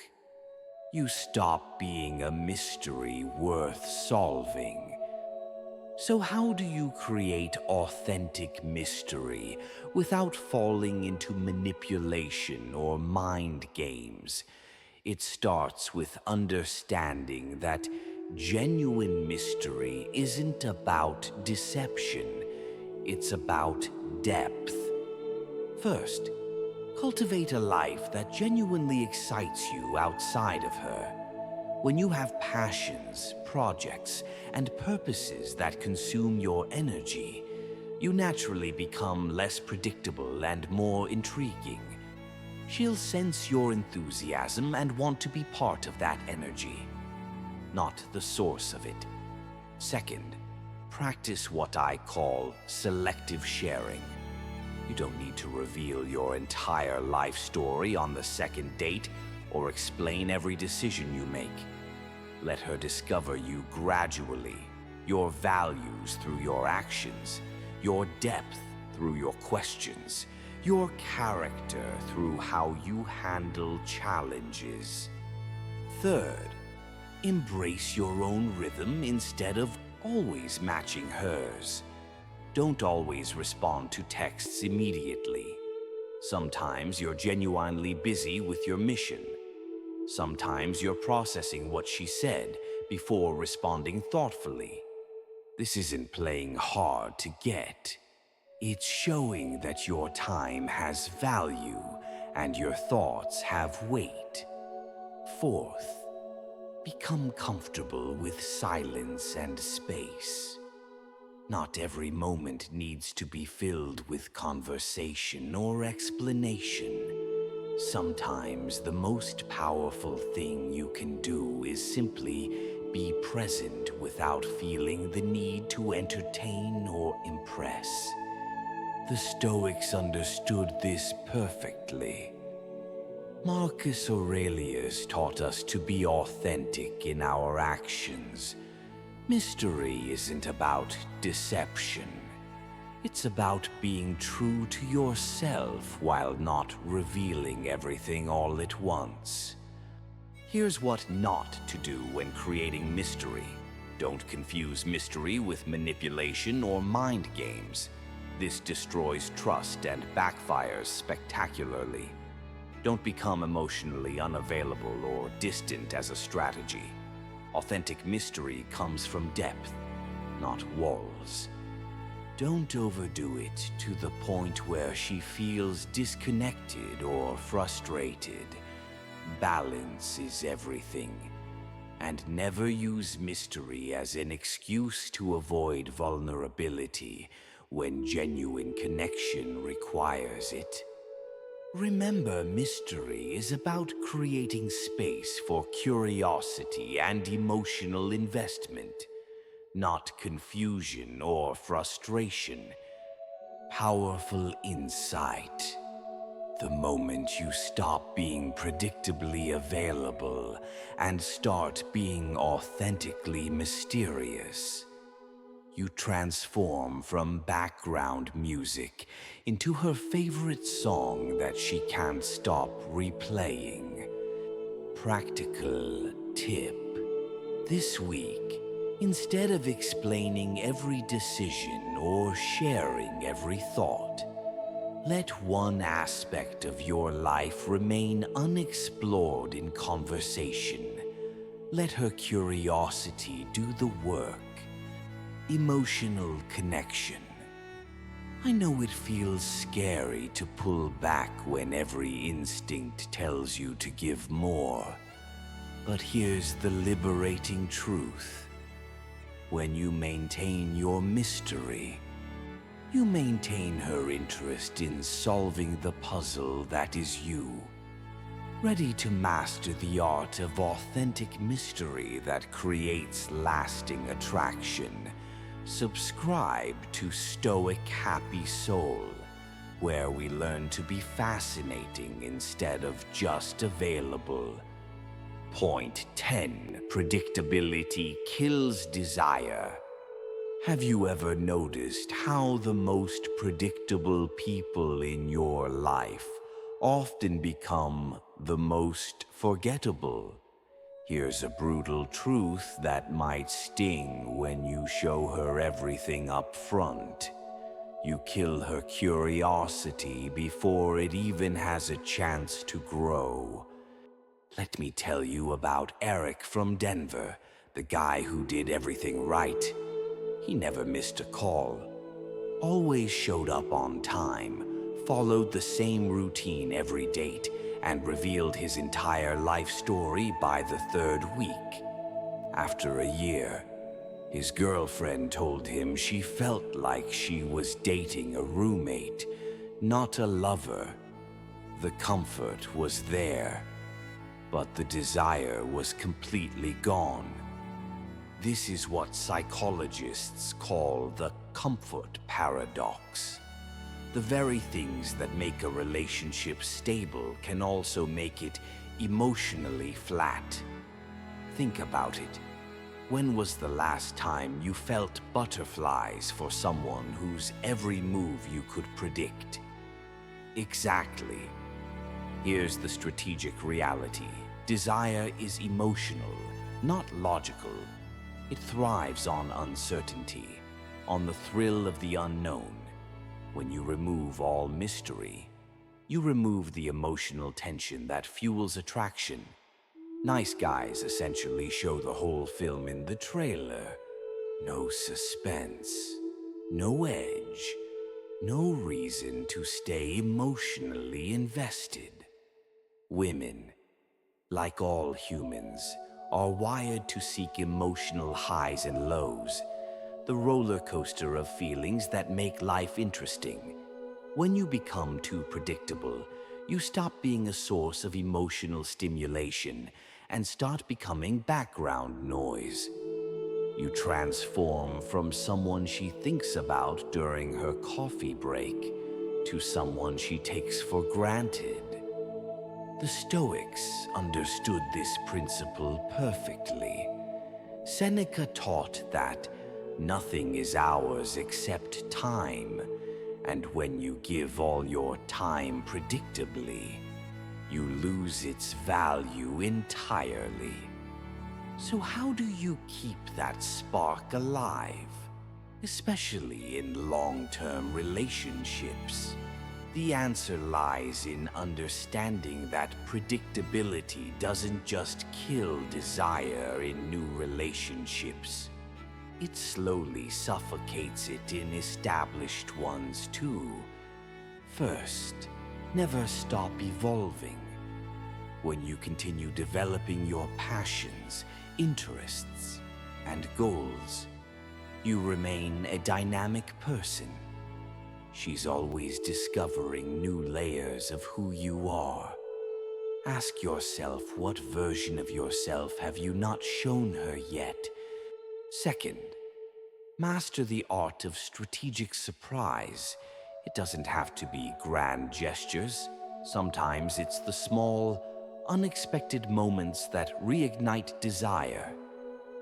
you stop being a mystery worth solving. So how do you create authentic mystery without falling into manipulation or mind games? It starts with understanding that genuine mystery isn't about deception. It's about depth. First, cultivate a life that genuinely excites you outside of her. When you have passions, projects, and purposes that consume your energy, you naturally become less predictable and more intriguing. She'll sense your enthusiasm and want to be part of that energy, not the source of it. Second, practice what I call selective sharing. You don't need to reveal your entire life story on the second date or explain every decision you make. Let her discover you gradually, your values through your actions, your depth through your questions, your character through how you handle challenges. Third, embrace your own rhythm instead of always matching hers. Don't always respond to texts immediately. Sometimes you're genuinely busy with your mission. Sometimes you're processing what she said before responding thoughtfully. This isn't playing hard to get. It's showing that your time has value and your thoughts have weight. Fourth, become comfortable with silence and space. Not every moment needs to be filled with conversation or explanation. Sometimes the most powerful thing you can do is simply be present without feeling the need to entertain or impress. The Stoics understood this perfectly. Marcus Aurelius taught us to be authentic in our actions. Mystery isn't about deception. It's about being true to yourself while not revealing everything all at once. Here's what not to do when creating mystery. Don't confuse mystery with manipulation or mind games. This destroys trust and backfires spectacularly. Don't become emotionally unavailable or distant as a strategy. Authentic mystery comes from depth, not walls. Don't overdo it to the point where she feels disconnected or frustrated. Balance is everything. And never use mystery as an excuse to avoid vulnerability when genuine connection requires it. Remember, mystery is about creating space for curiosity and emotional investment, not confusion or frustration. Powerful insight. The moment you stop being predictably available and start being authentically mysterious, you transform from background music into her favorite song that she can't stop replaying. Practical tip. This week, instead of explaining every decision or sharing every thought, let one aspect of your life remain unexplored in conversation. Let her curiosity do the work. Emotional connection. I know it feels scary to pull back when every instinct tells you to give more. But here's the liberating truth. When you maintain your mystery, you maintain her interest in solving the puzzle that is you. Ready to master the art of authentic mystery that creates lasting attraction. Subscribe to Stoic Happy Soul, where we learn to be fascinating instead of just available. Point 10. Predictability kills desire. Have you ever noticed how the most predictable people in your life often become the most forgettable? Here's a brutal truth that might sting when you show her everything up front. You kill her curiosity before it even has a chance to grow. Let me tell you about Eric from Denver, the guy who did everything right. He never missed a call, always showed up on time, followed the same routine every date, and revealed his entire life story by the third week. After a year, his girlfriend told him she felt like she was dating a roommate, not a lover. The comfort was there, but the desire was completely gone. This is what psychologists call the comfort paradox. The very things that make a relationship stable can also make it emotionally flat. Think about it. When was the last time you felt butterflies for someone whose every move you could predict? Exactly. Here's the strategic reality. Desire is emotional, not logical. It thrives on uncertainty, on the thrill of the unknown. When you remove all mystery, you remove the emotional tension that fuels attraction. Nice guys essentially show the whole film in the trailer. No suspense, no edge, no reason to stay emotionally invested. Women, like all humans, are wired to seek emotional highs and lows, the roller coaster of feelings that make life interesting. When you become too predictable, you stop being a source of emotional stimulation and start becoming background noise. You transform from someone she thinks about during her coffee break to someone she takes for granted. The Stoics understood this principle perfectly. Seneca taught that nothing is ours except time, and when you give all your time predictably, you lose its value entirely. So how do you keep that spark alive, especially in long-term relationships? The answer lies in understanding that predictability doesn't just kill desire in new relationships. It slowly suffocates it in established ones too. First, never stop evolving. When you continue developing your passions, interests, and goals, you remain a dynamic person. She's always discovering new layers of who you are. Ask yourself, what version of yourself have you not shown her yet? Second, master the art of strategic surprise. It doesn't have to be grand gestures. Sometimes it's the small, unexpected moments that reignite desire.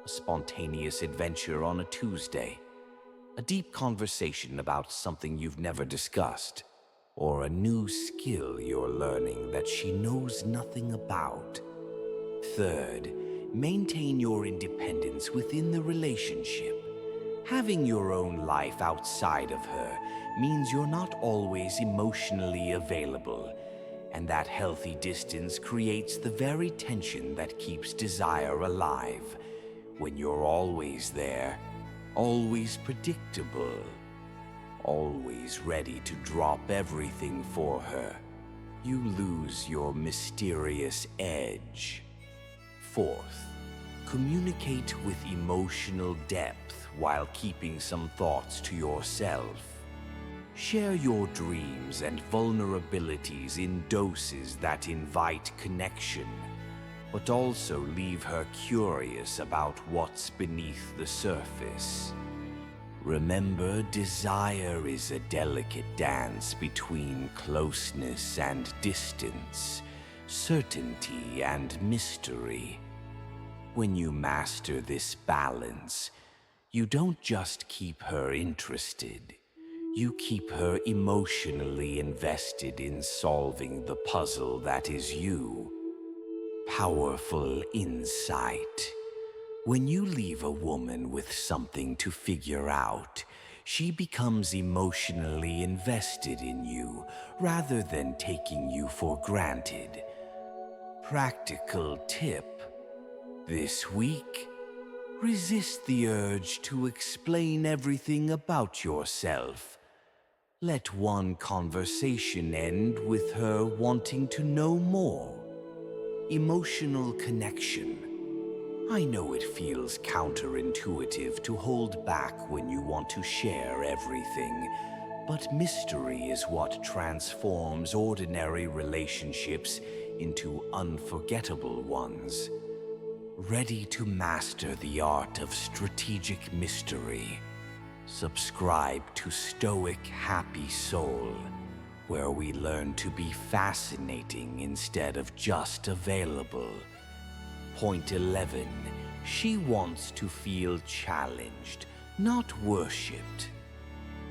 A spontaneous adventure on a Tuesday, a deep conversation about something you've never discussed, or a new skill you're learning that she knows nothing about. Third, maintain your independence within the relationship. Having your own life outside of her means you're not always emotionally available, and that healthy distance creates the very tension that keeps desire alive. When you're always there, always predictable, always ready to drop everything for her, you lose your mysterious edge. Fourth, communicate with emotional depth while keeping some thoughts to yourself. Share your dreams and vulnerabilities in doses that invite connection, but also leave her curious about what's beneath the surface. Remember, desire is a delicate dance between closeness and distance, certainty and mystery. When you master this balance, you don't just keep her interested. You keep her emotionally invested in solving the puzzle that is you. Powerful insight. When you leave a woman with something to figure out, she becomes emotionally invested in you rather than taking you for granted. Practical tip. This week, resist the urge to explain everything about yourself. Let one conversation end with her wanting to know more. Emotional connection. I know it feels counterintuitive to hold back when you want to share everything, but mystery is what transforms ordinary relationships into unforgettable ones. Ready to master the art of strategic mystery? Subscribe to Stoic Happy Soul, where we learn to be fascinating instead of just available. Point 11. She wants to feel challenged, not worshipped.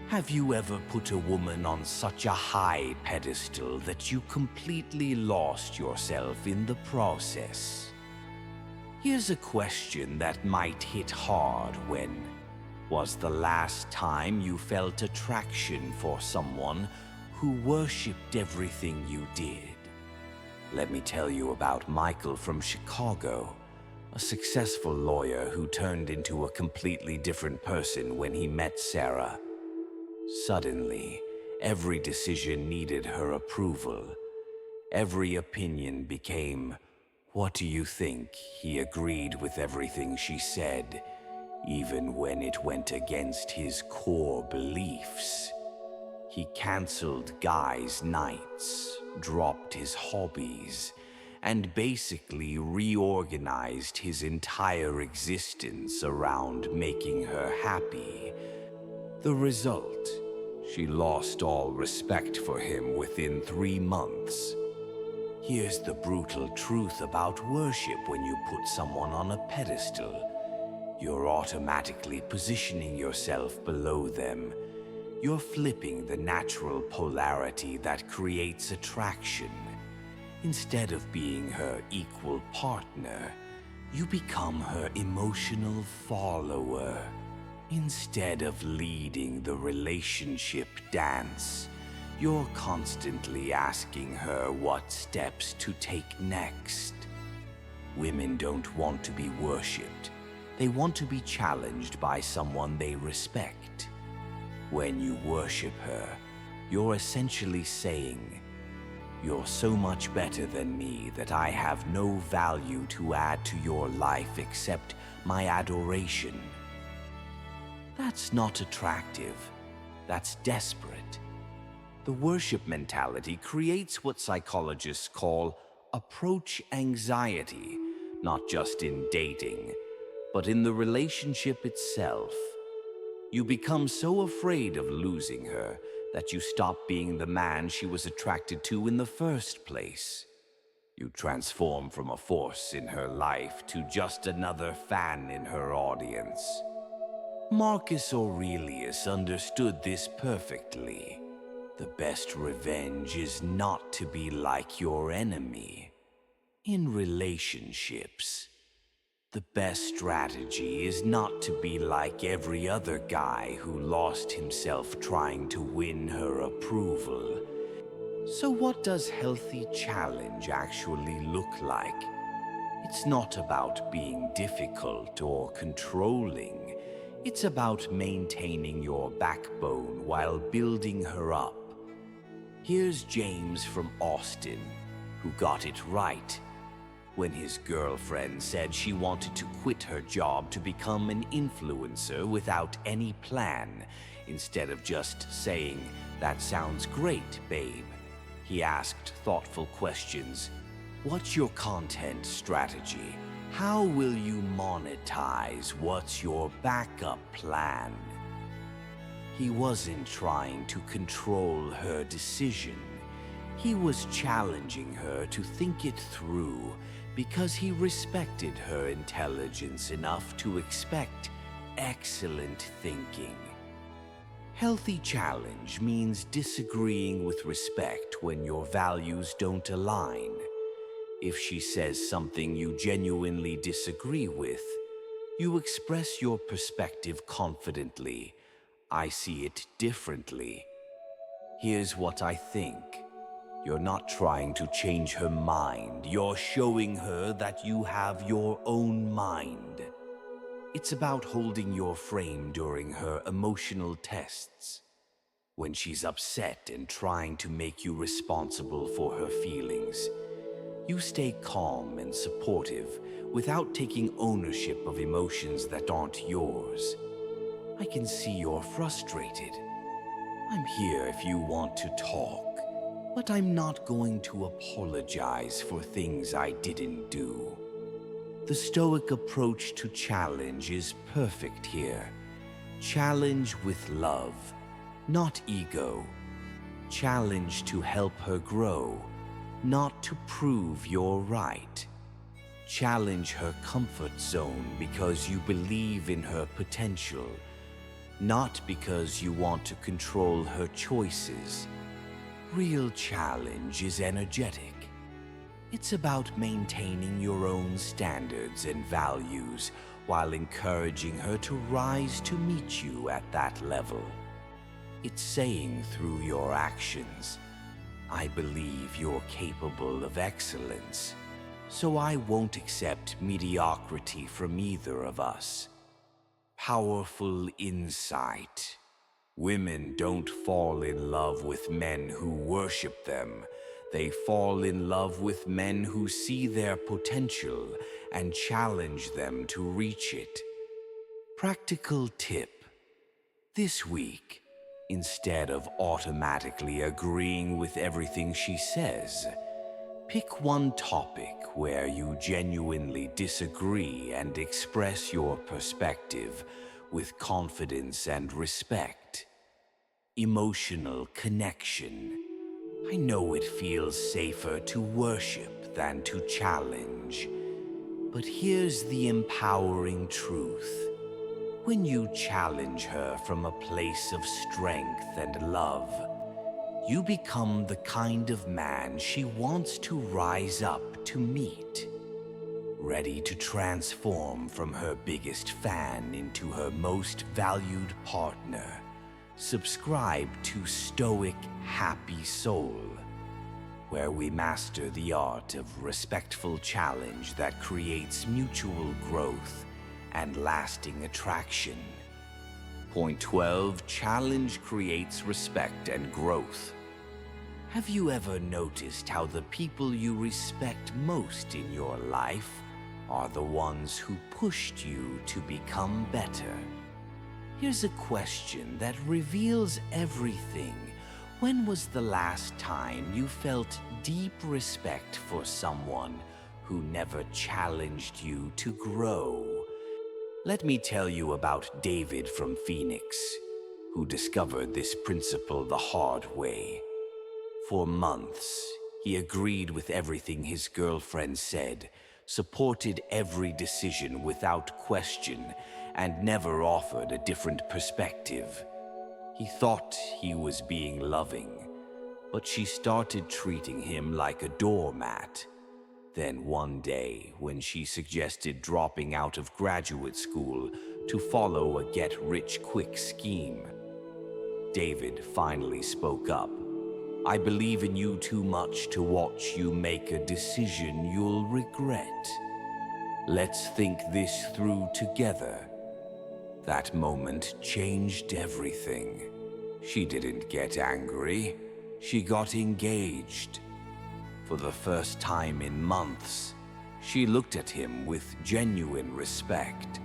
Have you ever put a woman on such a high pedestal that you completely lost yourself in the process? Here's a question that might hit hard. When was the last time you felt attraction for someone who worshipped everything you did? Let me tell you about Michael from Chicago, a successful lawyer who turned into a completely different person when he met Sarah. Suddenly, every decision needed her approval. Every opinion became, "What do you think?" He agreed with everything she said, even when it went against his core beliefs. He canceled guys' nights, dropped his hobbies, and basically reorganized his entire existence around making her happy. The result? She lost all respect for him within 3 months. Here's the brutal truth about worship when you put someone on a pedestal. You're automatically positioning yourself below them. You're flipping the natural polarity that creates attraction. Instead of being her equal partner, you become her emotional follower. Instead of leading the relationship dance, you're constantly asking her what steps to take next. Women don't want to be worshipped. They want to be challenged by someone they respect. When you worship her, you're essentially saying, "You're so much better than me that I have no value to add to your life except my adoration." That's not attractive. That's desperate. The worship mentality creates what psychologists call approach anxiety, not just in dating, but in the relationship itself. You become so afraid of losing her that you stop being the man she was attracted to in the first place. You transform from a force in her life to just another fan in her audience. Marcus Aurelius understood this perfectly. The best revenge is not to be like your enemy. In relationships, the best strategy is not to be like every other guy who lost himself trying to win her approval. So what does healthy challenge actually look like? It's not about being difficult or controlling. It's about maintaining your backbone while building her up. Here's James from Austin, who got it right. When his girlfriend said she wanted to quit her job to become an influencer without any plan, instead of just saying, "That sounds great, babe," he asked thoughtful questions. What's your content strategy? How will you monetize? What's your backup plan? He wasn't trying to control her decision. He was challenging her to think it through because he respected her intelligence enough to expect excellent thinking. Healthy challenge means disagreeing with respect when your values don't align. If she says something you genuinely disagree with, you express your perspective confidently. "I see it differently. Here's what I think." You're not trying to change her mind. You're showing her that you have your own mind. It's about holding your frame during her emotional tests. When she's upset and trying to make you responsible for her feelings, you stay calm and supportive without taking ownership of emotions that aren't yours. "I can see you're frustrated. I'm here if you want to talk. But I'm not going to apologize for things I didn't do." The Stoic approach to challenge is perfect here. Challenge with love, not ego. Challenge to help her grow, not to prove you're right. Challenge her comfort zone because you believe in her potential, not because you want to control her choices. Real challenge is energetic. It's about maintaining your own standards and values while encouraging her to rise to meet you at that level. It's saying through your actions, "I believe you're capable of excellence, so I won't accept mediocrity from either of us." Powerful insight. Women don't fall in love with men who worship them. They fall in love with men who see their potential and challenge them to reach it. Practical tip. This week, instead of automatically agreeing with everything she says, Pick one topic where you genuinely disagree and express your perspective with confidence and respect. Emotional connection. I know it feels safer to worship than to challenge. But here's the empowering truth. When you challenge her from a place of strength and love, you become the kind of man she wants to rise up to meet. Ready to transform from her biggest fan into her most valued partner. Subscribe to Stoic Happy Soul, where we master the art of respectful challenge that creates mutual growth and lasting attraction. Point 12. Challenge creates respect and growth. Have you ever noticed how the people you respect most in your life are the ones who pushed you to become better? Here's a question that reveals everything. When was the last time you felt deep respect for someone who never challenged you to grow? Let me tell you about David from Phoenix, who discovered this principle the hard way. For months, he agreed with everything his girlfriend said, supported every decision without question, and never offered a different perspective. He thought he was being loving, but she started treating him like a doormat. Then one day, when she suggested dropping out of graduate school to follow a get-rich-quick scheme, David finally spoke up. I believe in you too much to watch you make a decision you'll regret. Let's think this through together. That moment changed everything. She didn't get angry. She got engaged. For the first time in months, she looked at him with genuine respect.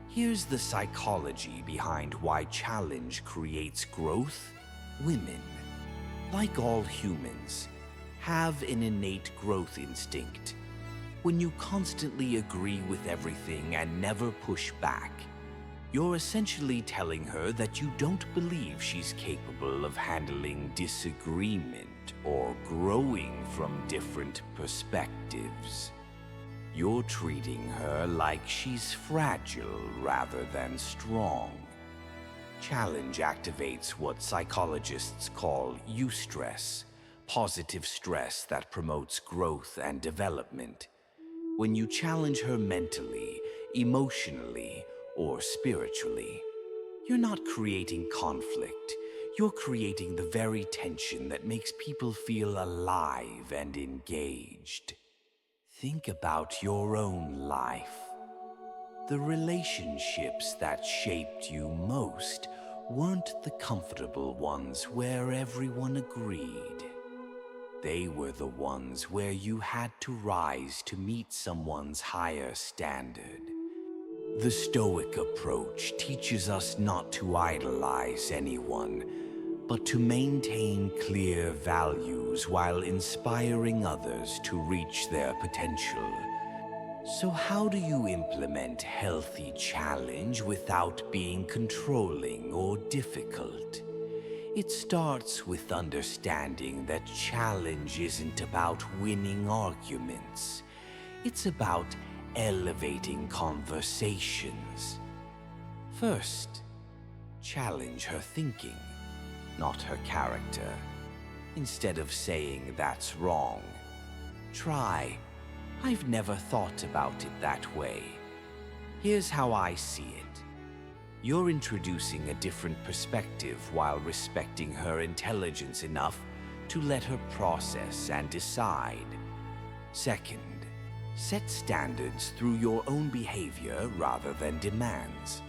Here's the psychology behind why challenge creates growth. Women, like all humans, have an innate growth instinct. When you constantly agree with everything and never push back, you're essentially telling her that you don't believe she's capable of handling disagreement or growing from different perspectives. You're treating her like she's fragile rather than strong. Challenge activates what psychologists call eustress, positive stress that promotes growth and development. When you challenge her mentally, emotionally, or spiritually, you're not creating conflict. You're creating the very tension that makes people feel alive and engaged. Think about your own life. The relationships that shaped you most weren't the comfortable ones where everyone agreed. They were the ones where you had to rise to meet someone's higher standard. The Stoic approach teaches us not to idolize anyone, but to maintain clear values while inspiring others to reach their potential. So how do you implement healthy challenge without being controlling or difficult? It starts with understanding that challenge isn't about winning arguments. It's about elevating conversations. First, challenge her thinking, not her character. Instead of saying that's wrong, try, I've never thought about it that way. Here's how I see it. You're introducing a different perspective while respecting her intelligence enough to let her process and decide. Second, set standards through your own behavior rather than demands.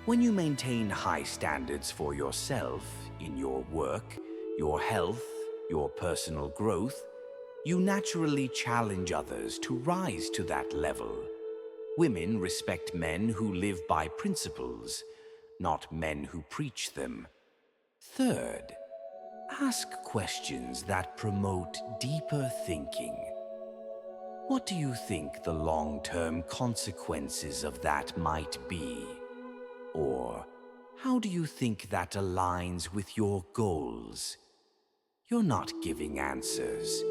When you maintain high standards for yourself in your work, your health, your personal growth, you naturally challenge others to rise to that level. Women respect men who live by principles, not men who preach them. Third, ask questions that promote deeper thinking. What do you think the long-term consequences of that might be? Or how do you think that aligns with your goals? You're not giving answers.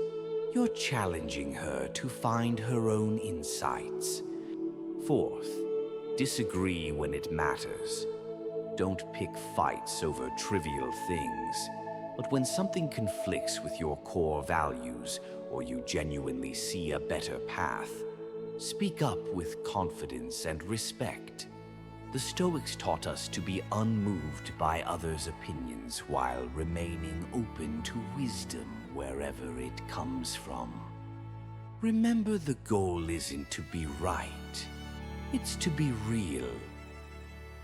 You're challenging her to find her own insights. Fourth, disagree when it matters. Don't pick fights over trivial things, but when something conflicts with your core values or you genuinely see a better path, speak up with confidence and respect. The Stoics taught us to be unmoved by others' opinions while remaining open to wisdom wherever it comes from. Remember, the goal isn't to be right, it's to be real.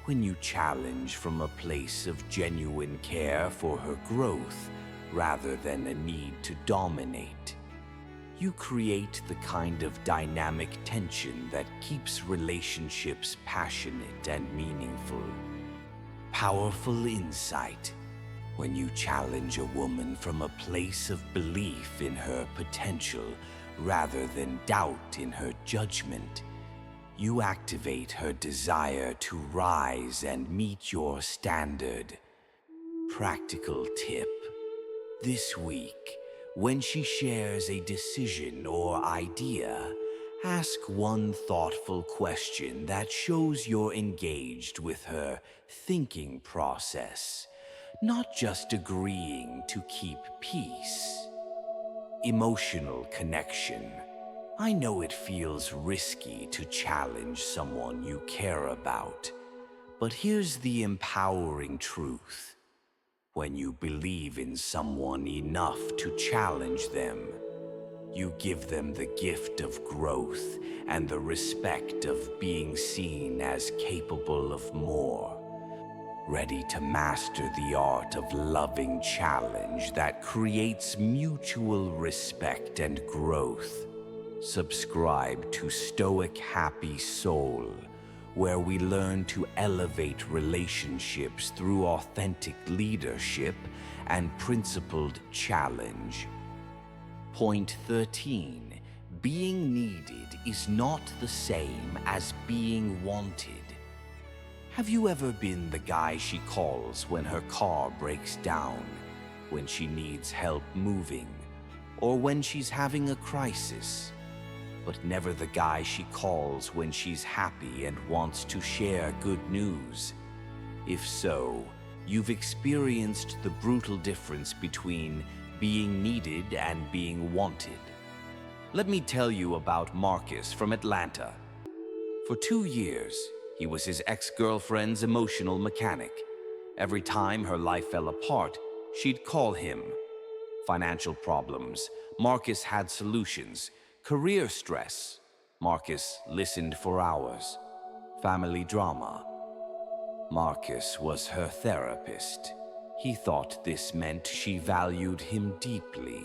When you challenge from a place of genuine care for her growth rather than a need to dominate, you create the kind of dynamic tension that keeps relationships passionate and meaningful. Powerful insight. When you challenge a woman from a place of belief in her potential rather than doubt in her judgment, you activate her desire to rise and meet your standard. Practical tip. This week, when she shares a decision or idea, ask one thoughtful question that shows you're engaged with her thinking process, not just agreeing to keep peace. Emotional connection. I know it feels risky to challenge someone you care about, but here's the empowering truth. When you believe in someone enough to challenge them, you give them the gift of growth and the respect of being seen as capable of more. Ready to master the art of loving challenge that creates mutual respect and growth. Subscribe to Stoic Happy Soul, where we learn to elevate relationships through authentic leadership and principled challenge. Point 13. Being needed is not the same as being wanted. Have you ever been the guy she calls when her car breaks down, when she needs help moving, or when she's having a crisis? But never the guy she calls when she's happy and wants to share good news? If so, you've experienced the brutal difference between being needed and being wanted. Let me tell you about Marcus from Atlanta. For 2 years, he was his ex-girlfriend's emotional mechanic. Every time her life fell apart, she'd call him. Financial problems, Marcus had solutions. Career stress, Marcus listened for hours. Family drama, Marcus was her therapist. He thought this meant she valued him deeply.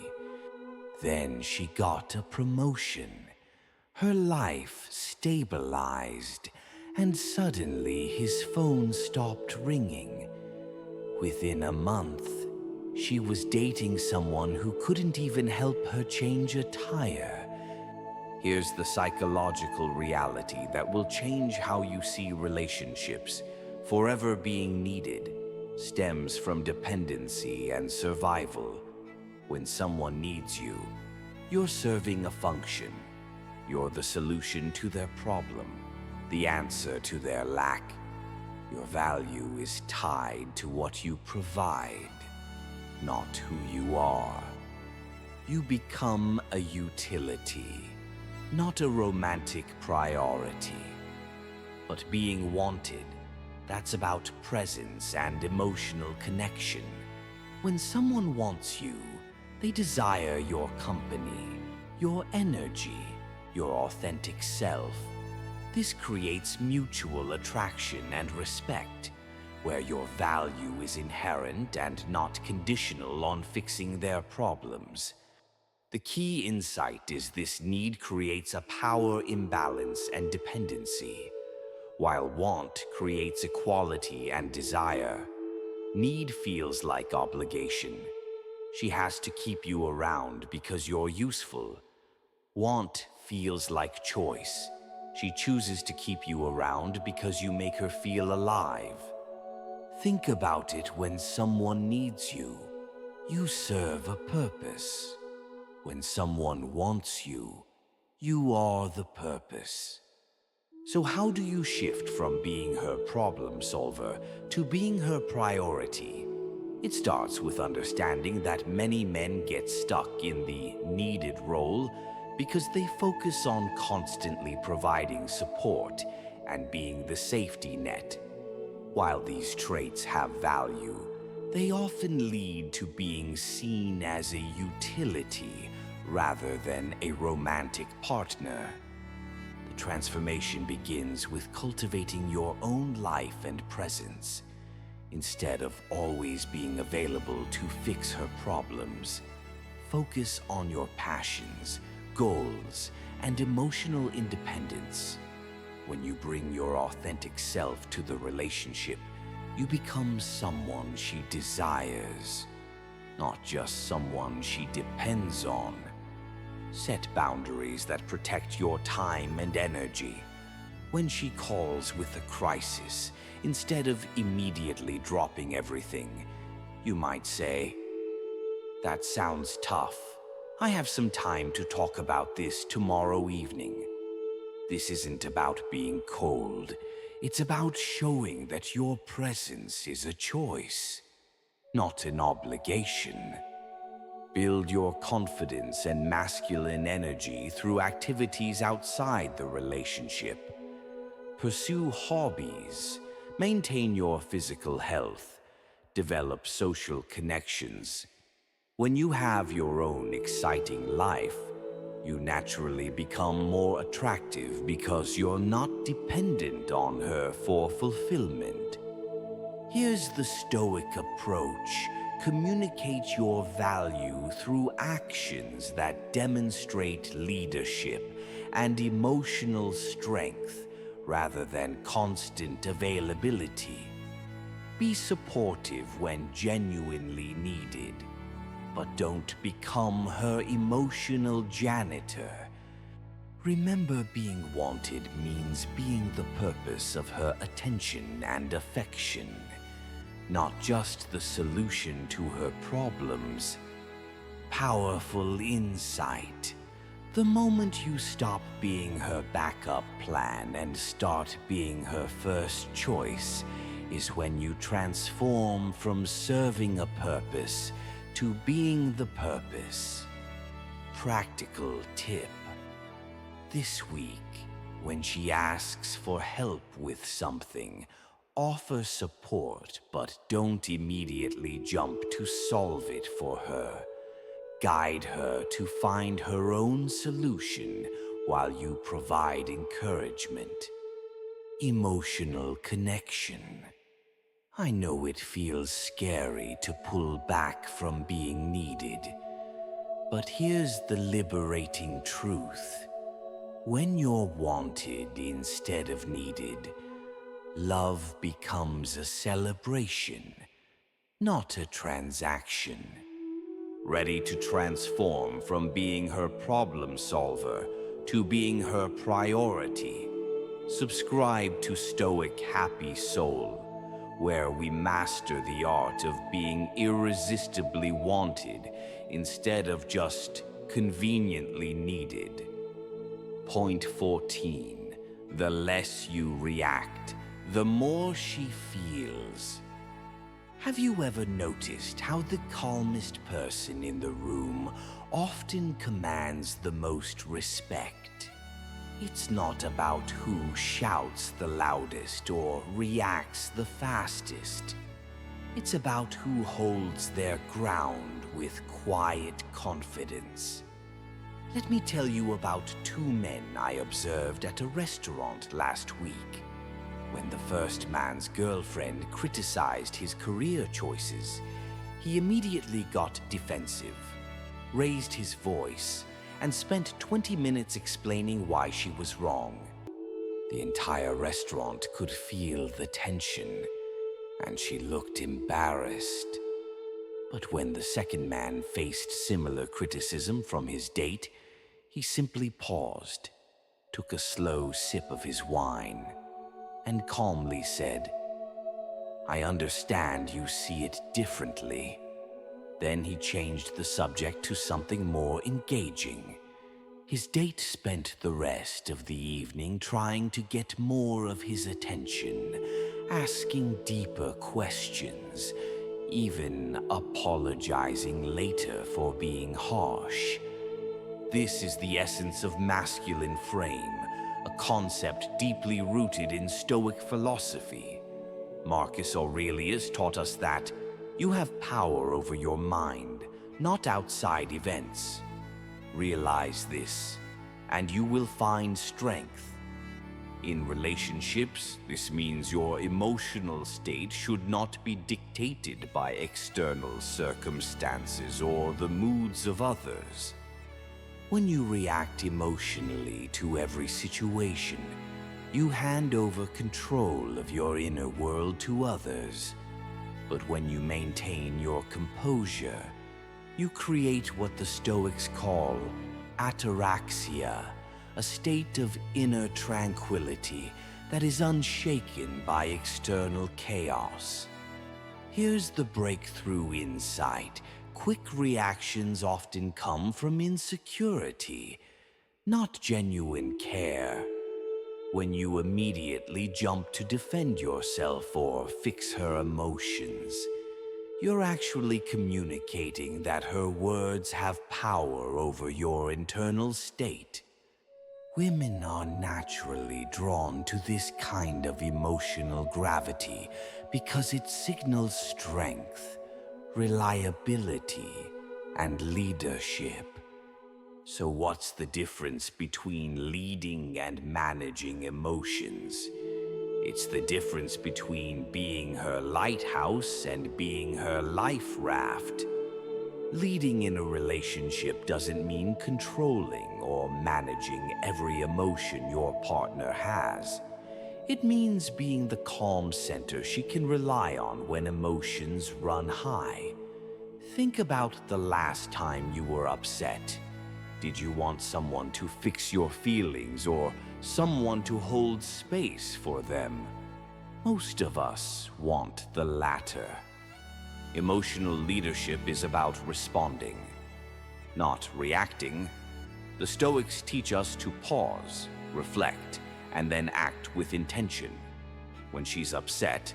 Then she got a promotion. Her life stabilized, and suddenly his phone stopped ringing. Within a month, she was dating someone who couldn't even help her change a tire. Here's the psychological reality that will change how you see relationships. Forever being needed stems from dependency and survival. When someone needs you, you're serving a function. You're the solution to their problem, the answer to their lack. Your value is tied to what you provide, not who you are. You become a utility, not a romantic priority. But being wanted, that's about presence and emotional connection. When someone wants you, they desire your company, your energy, your authentic self. This creates mutual attraction and respect, where your value is inherent and not conditional on fixing their problems. The key insight is this need creates a power imbalance and dependency, while want creates equality and desire. Need feels like obligation. She has to keep you around because you're useful. Want feels like choice. She chooses to keep you around because you make her feel alive. Think about it when someone needs you. You serve a purpose. When someone wants you, you are the purpose. So how do you shift from being her problem solver to being her priority? It starts with understanding that many men get stuck in the needed role because they focus on constantly providing support and being the safety net. While these traits have value, they often lead to being seen as a utility rather than a romantic partner. The transformation begins with cultivating your own life and presence. Instead of always being available to fix her problems, focus on your passions, goals, and emotional independence. When you bring your authentic self to the relationship, you become someone she desires, not just someone she depends on. Set boundaries that protect your time and energy. When she calls with a crisis, instead of immediately dropping everything, you might say, "That sounds tough. I have some time to talk about this tomorrow evening." This isn't about being cold. It's about showing that your presence is a choice, not an obligation. Build your confidence and masculine energy through activities outside the relationship. Pursue hobbies, maintain your physical health, develop social connections. When you have your own exciting life, you naturally become more attractive because you're not dependent on her for fulfillment. Here's the Stoic approach. Communicate your value through actions that demonstrate leadership and emotional strength rather than constant availability. Be supportive when genuinely needed, but don't become her emotional janitor. Remember, being wanted means being the purpose of her attention and affection, not just the solution to her problems. Powerful insight. The moment you stop being her backup plan and start being her first choice is when you transform from serving a purpose to being the purpose. Practical tip. This week, when she asks for help with something, offer support, but don't immediately jump to solve it for her. Guide her to find her own solution while you provide encouragement. Emotional connection. I know it feels scary to pull back from being needed, but here's the liberating truth. When you're wanted instead of needed, love becomes a celebration, not a transaction. Ready to transform from being her problem solver to being her priority? Subscribe to Stoic Happy Soul, where we master the art of being irresistibly wanted instead of just conveniently needed. Point 14. The less you react, the more she feels. Have you ever noticed how the calmest person in the room often commands the most respect? It's not about who shouts the loudest or reacts the fastest. It's about who holds their ground with quiet confidence. Let me tell you about two men I observed at a restaurant last week. When the first man's girlfriend criticized his career choices, he immediately got defensive, raised his voice, and spent 20 minutes explaining why she was wrong. The entire restaurant could feel the tension, and she looked embarrassed. But when the second man faced similar criticism from his date, He simply paused, took a slow sip of his wine, and calmly said, "I understand you see it differently." Then he changed the subject to something more engaging. His date spent the rest of the evening trying to get more of his attention, asking deeper questions, even apologizing later for being harsh. This is the essence of masculine frame, a concept deeply rooted in Stoic philosophy. Marcus Aurelius taught us that you have power over your mind, not outside events. Realize this, and you will find strength. In relationships, this means your emotional state should not be dictated by external circumstances or the moods of others. When you react emotionally to every situation, you hand over control of your inner world to others. But when you maintain your composure, you create what the Stoics call ataraxia, a state of inner tranquility that is unshaken by external chaos. Here's the breakthrough insight. Quick reactions often come from insecurity, not genuine care. When you immediately jump to defend yourself or fix her emotions, you're actually communicating that her words have power over your internal state. Women are naturally drawn to this kind of emotional gravity because it signals strength, reliability, and leadership. So what's the difference between leading and managing emotions? It's the difference between being her lighthouse and being her life raft. Leading in a relationship doesn't mean controlling or managing every emotion your partner has. It means being the calm center she can rely on when emotions run high. Think about the last time you were upset. Did you want someone to fix your feelings or someone to hold space for them? Most of us want the latter. Emotional leadership is about responding, not reacting. The Stoics teach us to pause, reflect, and then act with intention. When she's upset,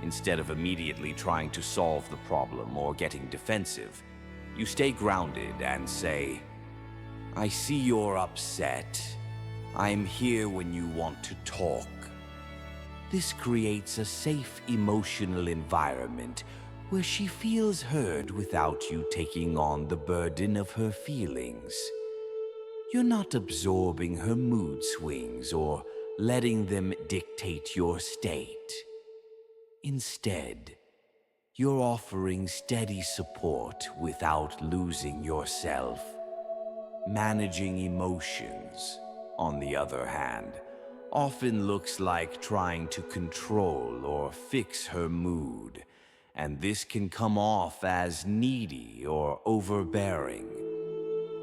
instead of immediately trying to solve the problem or getting defensive, you stay grounded and say, "I see you're upset. I'm here when you want to talk." This creates a safe emotional environment where she feels heard without you taking on the burden of her feelings. You're not absorbing her mood swings or letting them dictate your state. Instead, you're offering steady support without losing yourself. Managing emotions, on the other hand, often looks like trying to control or fix her mood, and this can come off as needy or overbearing.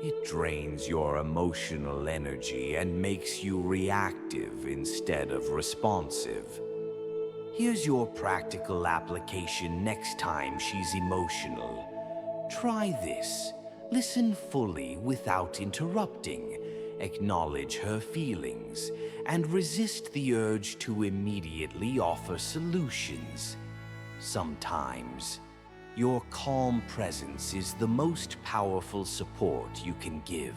It drains your emotional energy and makes you reactive instead of responsive. Here's your practical application next time she's emotional. Try this. Listen fully without interrupting. Acknowledge her feelings and resist the urge to immediately offer solutions. Sometimes, your calm presence is the most powerful support you can give.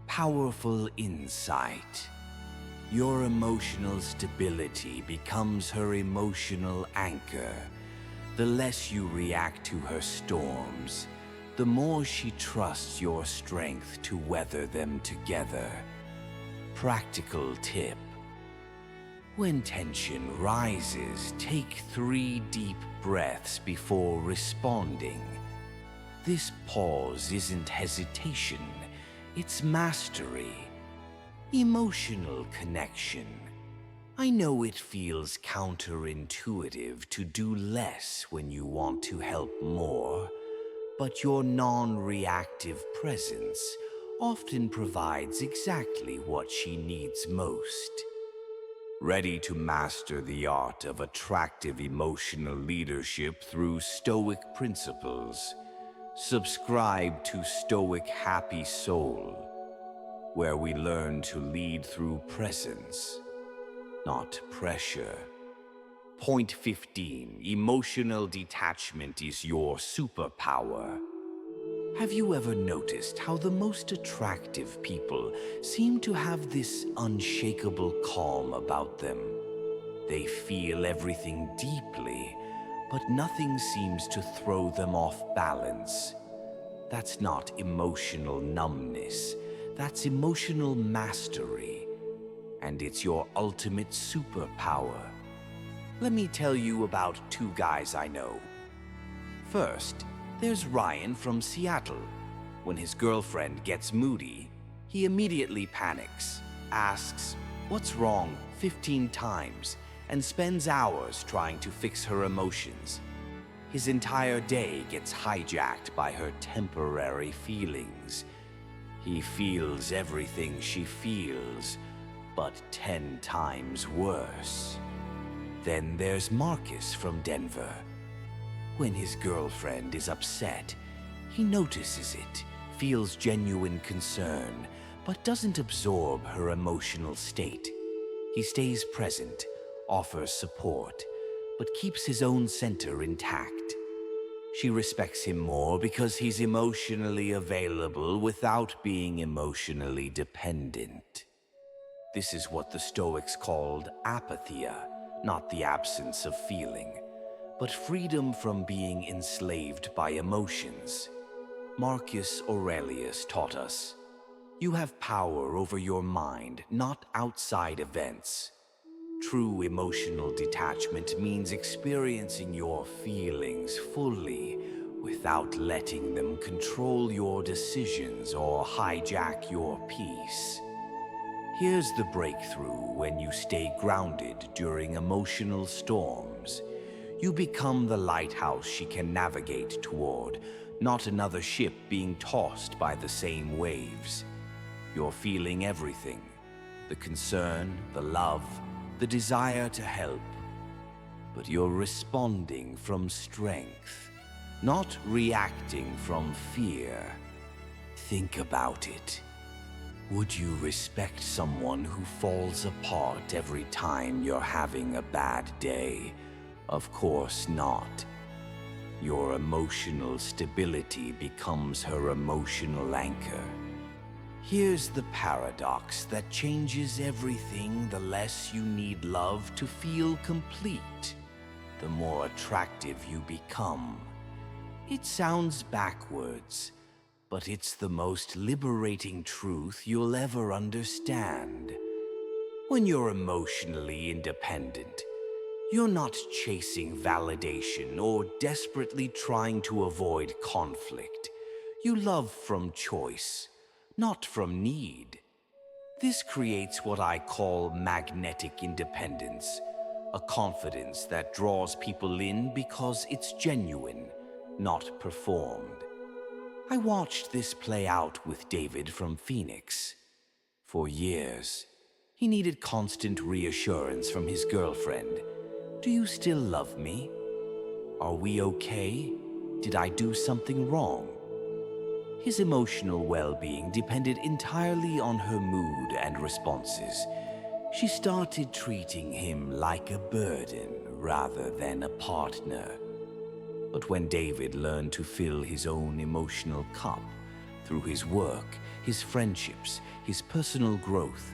Powerful insight. Your emotional stability becomes her emotional anchor. The less you react to her storms, the more she trusts your strength to weather them together. Practical tip. When tension rises, take 3 deep breaths before responding. This pause isn't hesitation, it's mastery. Emotional connection. I know it feels counterintuitive to do less when you want to help more, but your non-reactive presence often provides exactly what she needs most. Ready to master the art of attractive emotional leadership through Stoic principles? Subscribe to Stoic Happy Soul, where we learn to lead through presence, not pressure. Point 15. Emotional detachment is your superpower. Have you ever noticed how the most attractive people seem to have this unshakable calm about them? They feel everything deeply, but nothing seems to throw them off balance. That's not emotional numbness. That's emotional mastery. And it's your ultimate superpower. Let me tell you about two guys I know. First, there's Ryan from Seattle. When his girlfriend gets moody, he immediately panics, asks, "What's wrong?" 15 times, and spends hours trying to fix her emotions. His entire day gets hijacked by her temporary feelings. He feels everything she feels, but 10 times worse. Then there's Marcus from Denver. When his girlfriend is upset, he notices it, feels genuine concern, but doesn't absorb her emotional state. He stays present, offers support, but keeps his own center intact. She respects him more because he's emotionally available without being emotionally dependent. This is what the Stoics called apatheia, not the absence of feeling, but freedom from being enslaved by emotions. Marcus Aurelius taught us, "You have power over your mind, not outside events." True emotional detachment means experiencing your feelings fully without letting them control your decisions or hijack your peace. Here's the breakthrough when you stay grounded during emotional storms. You become the lighthouse she can navigate toward, not another ship being tossed by the same waves. You're feeling everything: the concern, the love, the desire to help. But you're responding from strength, not reacting from fear. Think about it. Would you respect someone who falls apart every time you're having a bad day? Of course not. Your emotional stability becomes her emotional anchor. Here's the paradox that changes everything. The less you need love to feel complete, the more attractive you become. It sounds backwards, but it's the most liberating truth you'll ever understand. When you're emotionally independent, you're not chasing validation or desperately trying to avoid conflict. You love from choice, not from need. This creates what I call magnetic independence, a confidence that draws people in because it's genuine, not performed. I watched this play out with David from Phoenix. For years, he needed constant reassurance from his girlfriend. "Do you still love me? Are we okay? Did I do something wrong?" His emotional well-being depended entirely on her mood and responses. She started treating him like a burden rather than a partner. But when David learned to fill his own emotional cup through his work, his friendships, his personal growth,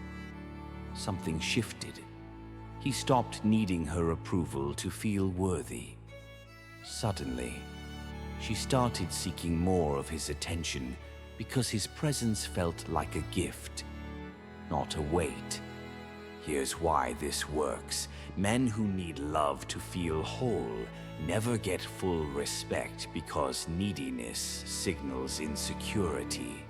something shifted. He stopped needing her approval to feel worthy. Suddenly, she started seeking more of his attention because his presence felt like a gift, not a weight. Here's why this works. Men who need love to feel whole never get full respect because neediness signals insecurity.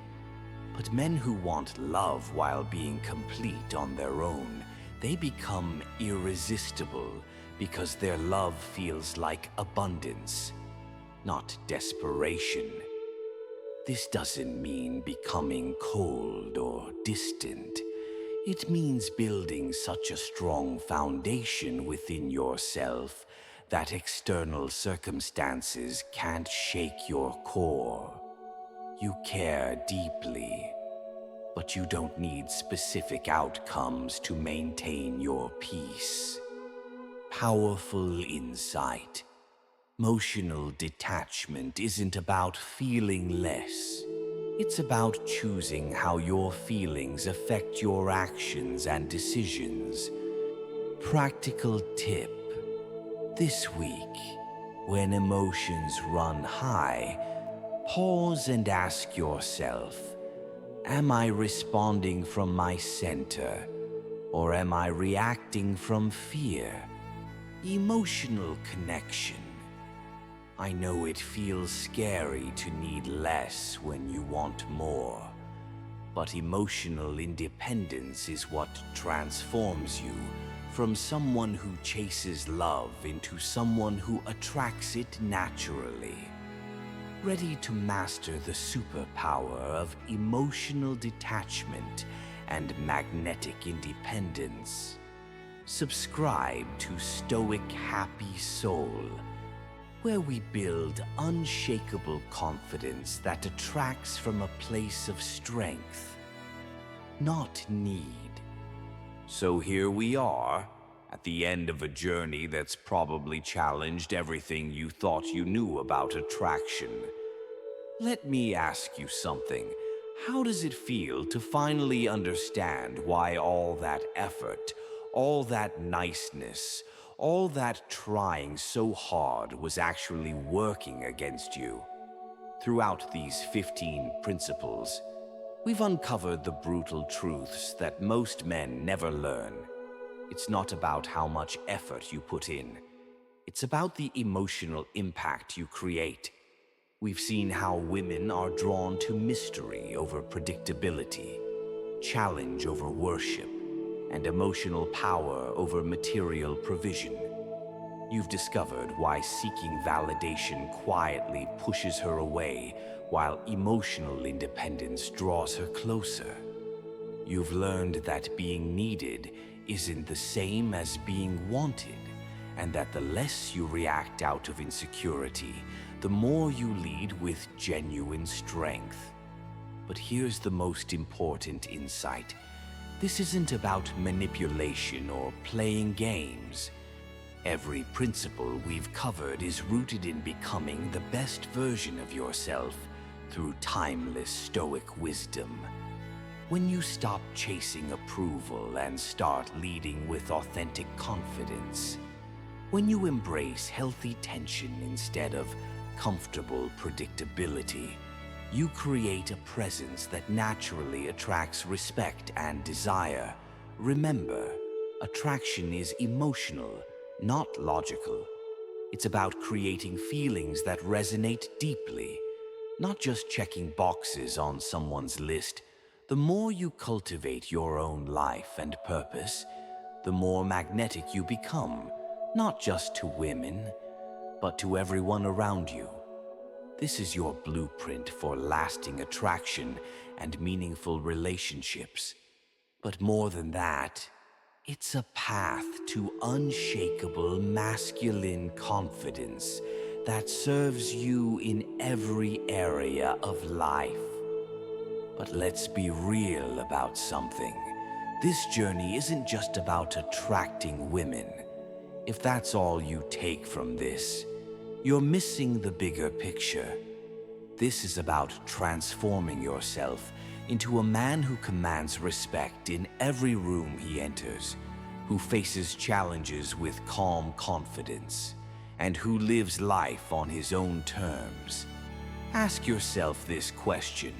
But men who want love while being complete on their own, they become irresistible because their love feels like abundance, not desperation. This doesn't mean becoming cold or distant. It means building such a strong foundation within yourself that external circumstances can't shake your core. You care deeply, but you don't need specific outcomes to maintain your peace. Powerful insight. Emotional detachment isn't about feeling less. It's about choosing how your feelings affect your actions and decisions. Practical tip. This week, when emotions run high, pause and ask yourself, am I responding from my center, or am I reacting from fear? Emotional connection. I know it feels scary to need less when you want more, but emotional independence is what transforms you from someone who chases love into someone who attracts it naturally. Ready to master the superpower of emotional detachment and magnetic independence? Subscribe to Stoic Happy Soul, where we build unshakable confidence that attracts from a place of strength, not need. So here we are, at the end of a journey that's probably challenged everything you thought you knew about attraction. Let me ask you something. How does it feel to finally understand why all that effort, all that niceness, all that trying so hard was actually working against you? Throughout these 15 principles, we've uncovered the brutal truths that most men never learn. It's not about how much effort you put in. It's about the emotional impact you create. We've seen how women are drawn to mystery over predictability, challenge over worship, and emotional power over material provision. You've discovered why seeking validation quietly pushes her away, while emotional independence draws her closer. You've learned that being needed isn't the same as being wanted, and that the less you react out of insecurity, the more you lead with genuine strength. But here's the most important insight. This isn't about manipulation or playing games. Every principle we've covered is rooted in becoming the best version of yourself through timeless Stoic wisdom. When you stop chasing approval and start leading with authentic confidence, when you embrace healthy tension instead of comfortable predictability, you create a presence that naturally attracts respect and desire. Remember, attraction is emotional, not logical. It's about creating feelings that resonate deeply, not just checking boxes on someone's list. The more you cultivate your own life and purpose, the more magnetic you become, not just to women, but to everyone around you. This is your blueprint for lasting attraction and meaningful relationships. But more than that, it's a path to unshakable masculine confidence that serves you in every area of life. But let's be real about something. This journey isn't just about attracting women. If that's all you take from this, you're missing the bigger picture. This is about transforming yourself into a man who commands respect in every room he enters, who faces challenges with calm confidence, and who lives life on his own terms. Ask yourself this question: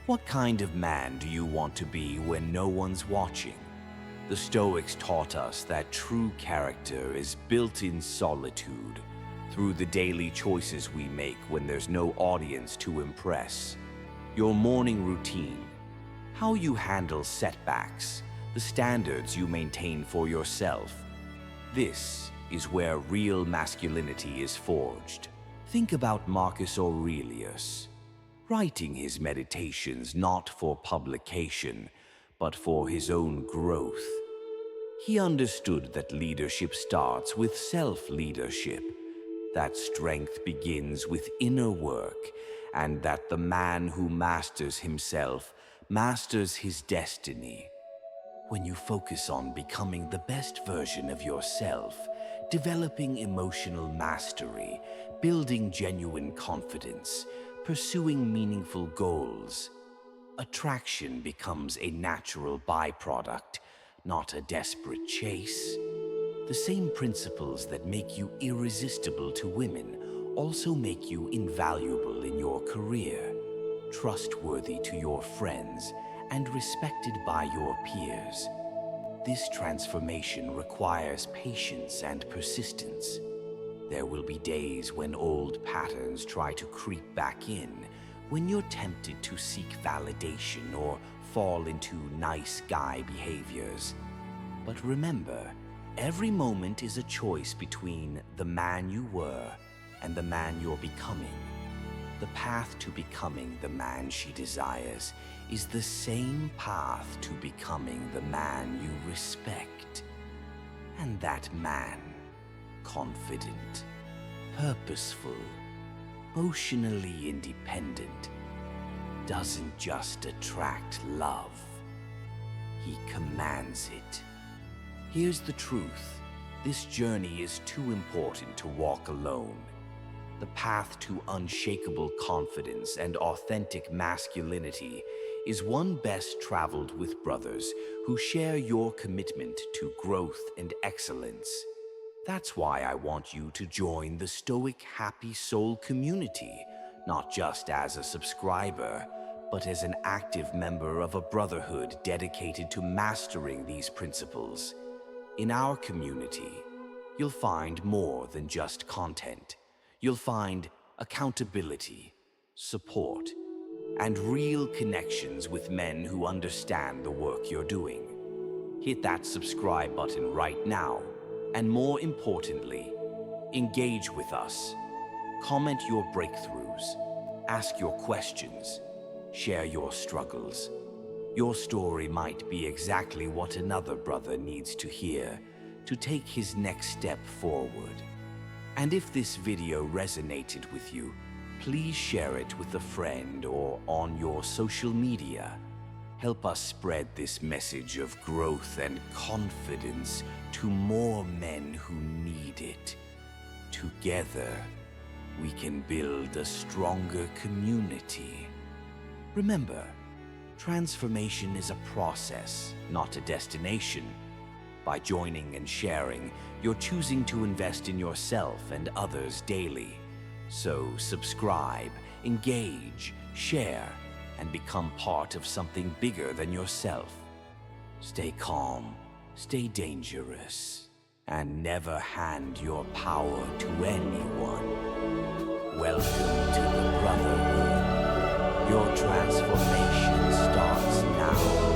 what kind of man do you want to be when no one's watching? The Stoics taught us that true character is built in solitude, through the daily choices we make when there's no audience to impress. Your morning routine, how you handle setbacks, the standards you maintain for yourself. This is where real masculinity is forged. Think about Marcus Aurelius. writing his meditations not for publication, but for his own growth. He understood that leadership starts with self-leadership, that strength begins with inner work, and that the man who masters himself masters his destiny. When you focus on becoming the best version of yourself, developing emotional mastery, building genuine confidence, pursuing meaningful goals, attraction becomes a natural byproduct, not a desperate chase. The same principles that make you irresistible to women also make you invaluable in your career, trustworthy to your friends, and respected by your peers. This transformation requires patience and persistence. There will be days when old patterns try to creep back in, when you're tempted to seek validation or fall into nice guy behaviors. But remember, every moment is a choice between the man you were and the man you're becoming. The path to becoming the man she desires is the same path to becoming the man you respect. And that man, confident, purposeful, emotionally independent, doesn't just attract love. He commands it. Here's the truth. This journey is too important to walk alone. The path to unshakable confidence and authentic masculinity is one best traveled with brothers who share your commitment to growth and excellence. That's why I want you to join the Stoic Happy Soul community, not just as a subscriber, but as an active member of a brotherhood dedicated to mastering these principles. In our community, you'll find more than just content. You'll find accountability, support, and real connections with men who understand the work you're doing. Hit that subscribe button right now, and more importantly, engage with us. Comment your breakthroughs, ask your questions, share your struggles. Your story might be exactly what another brother needs to hear to take his next step forward. And if this video resonated with you, please share it with a friend or on your social media. Help us spread this message of growth and confidence to more men who need it. Together, we can build a stronger community. Remember, transformation is a process, not a destination. By joining and sharing, you're choosing to invest in yourself and others daily. So subscribe, engage, share, and become part of something bigger than yourself. Stay calm, stay dangerous, and never hand your power to anyone. Welcome to the Brotherhood. Your transformation starts now.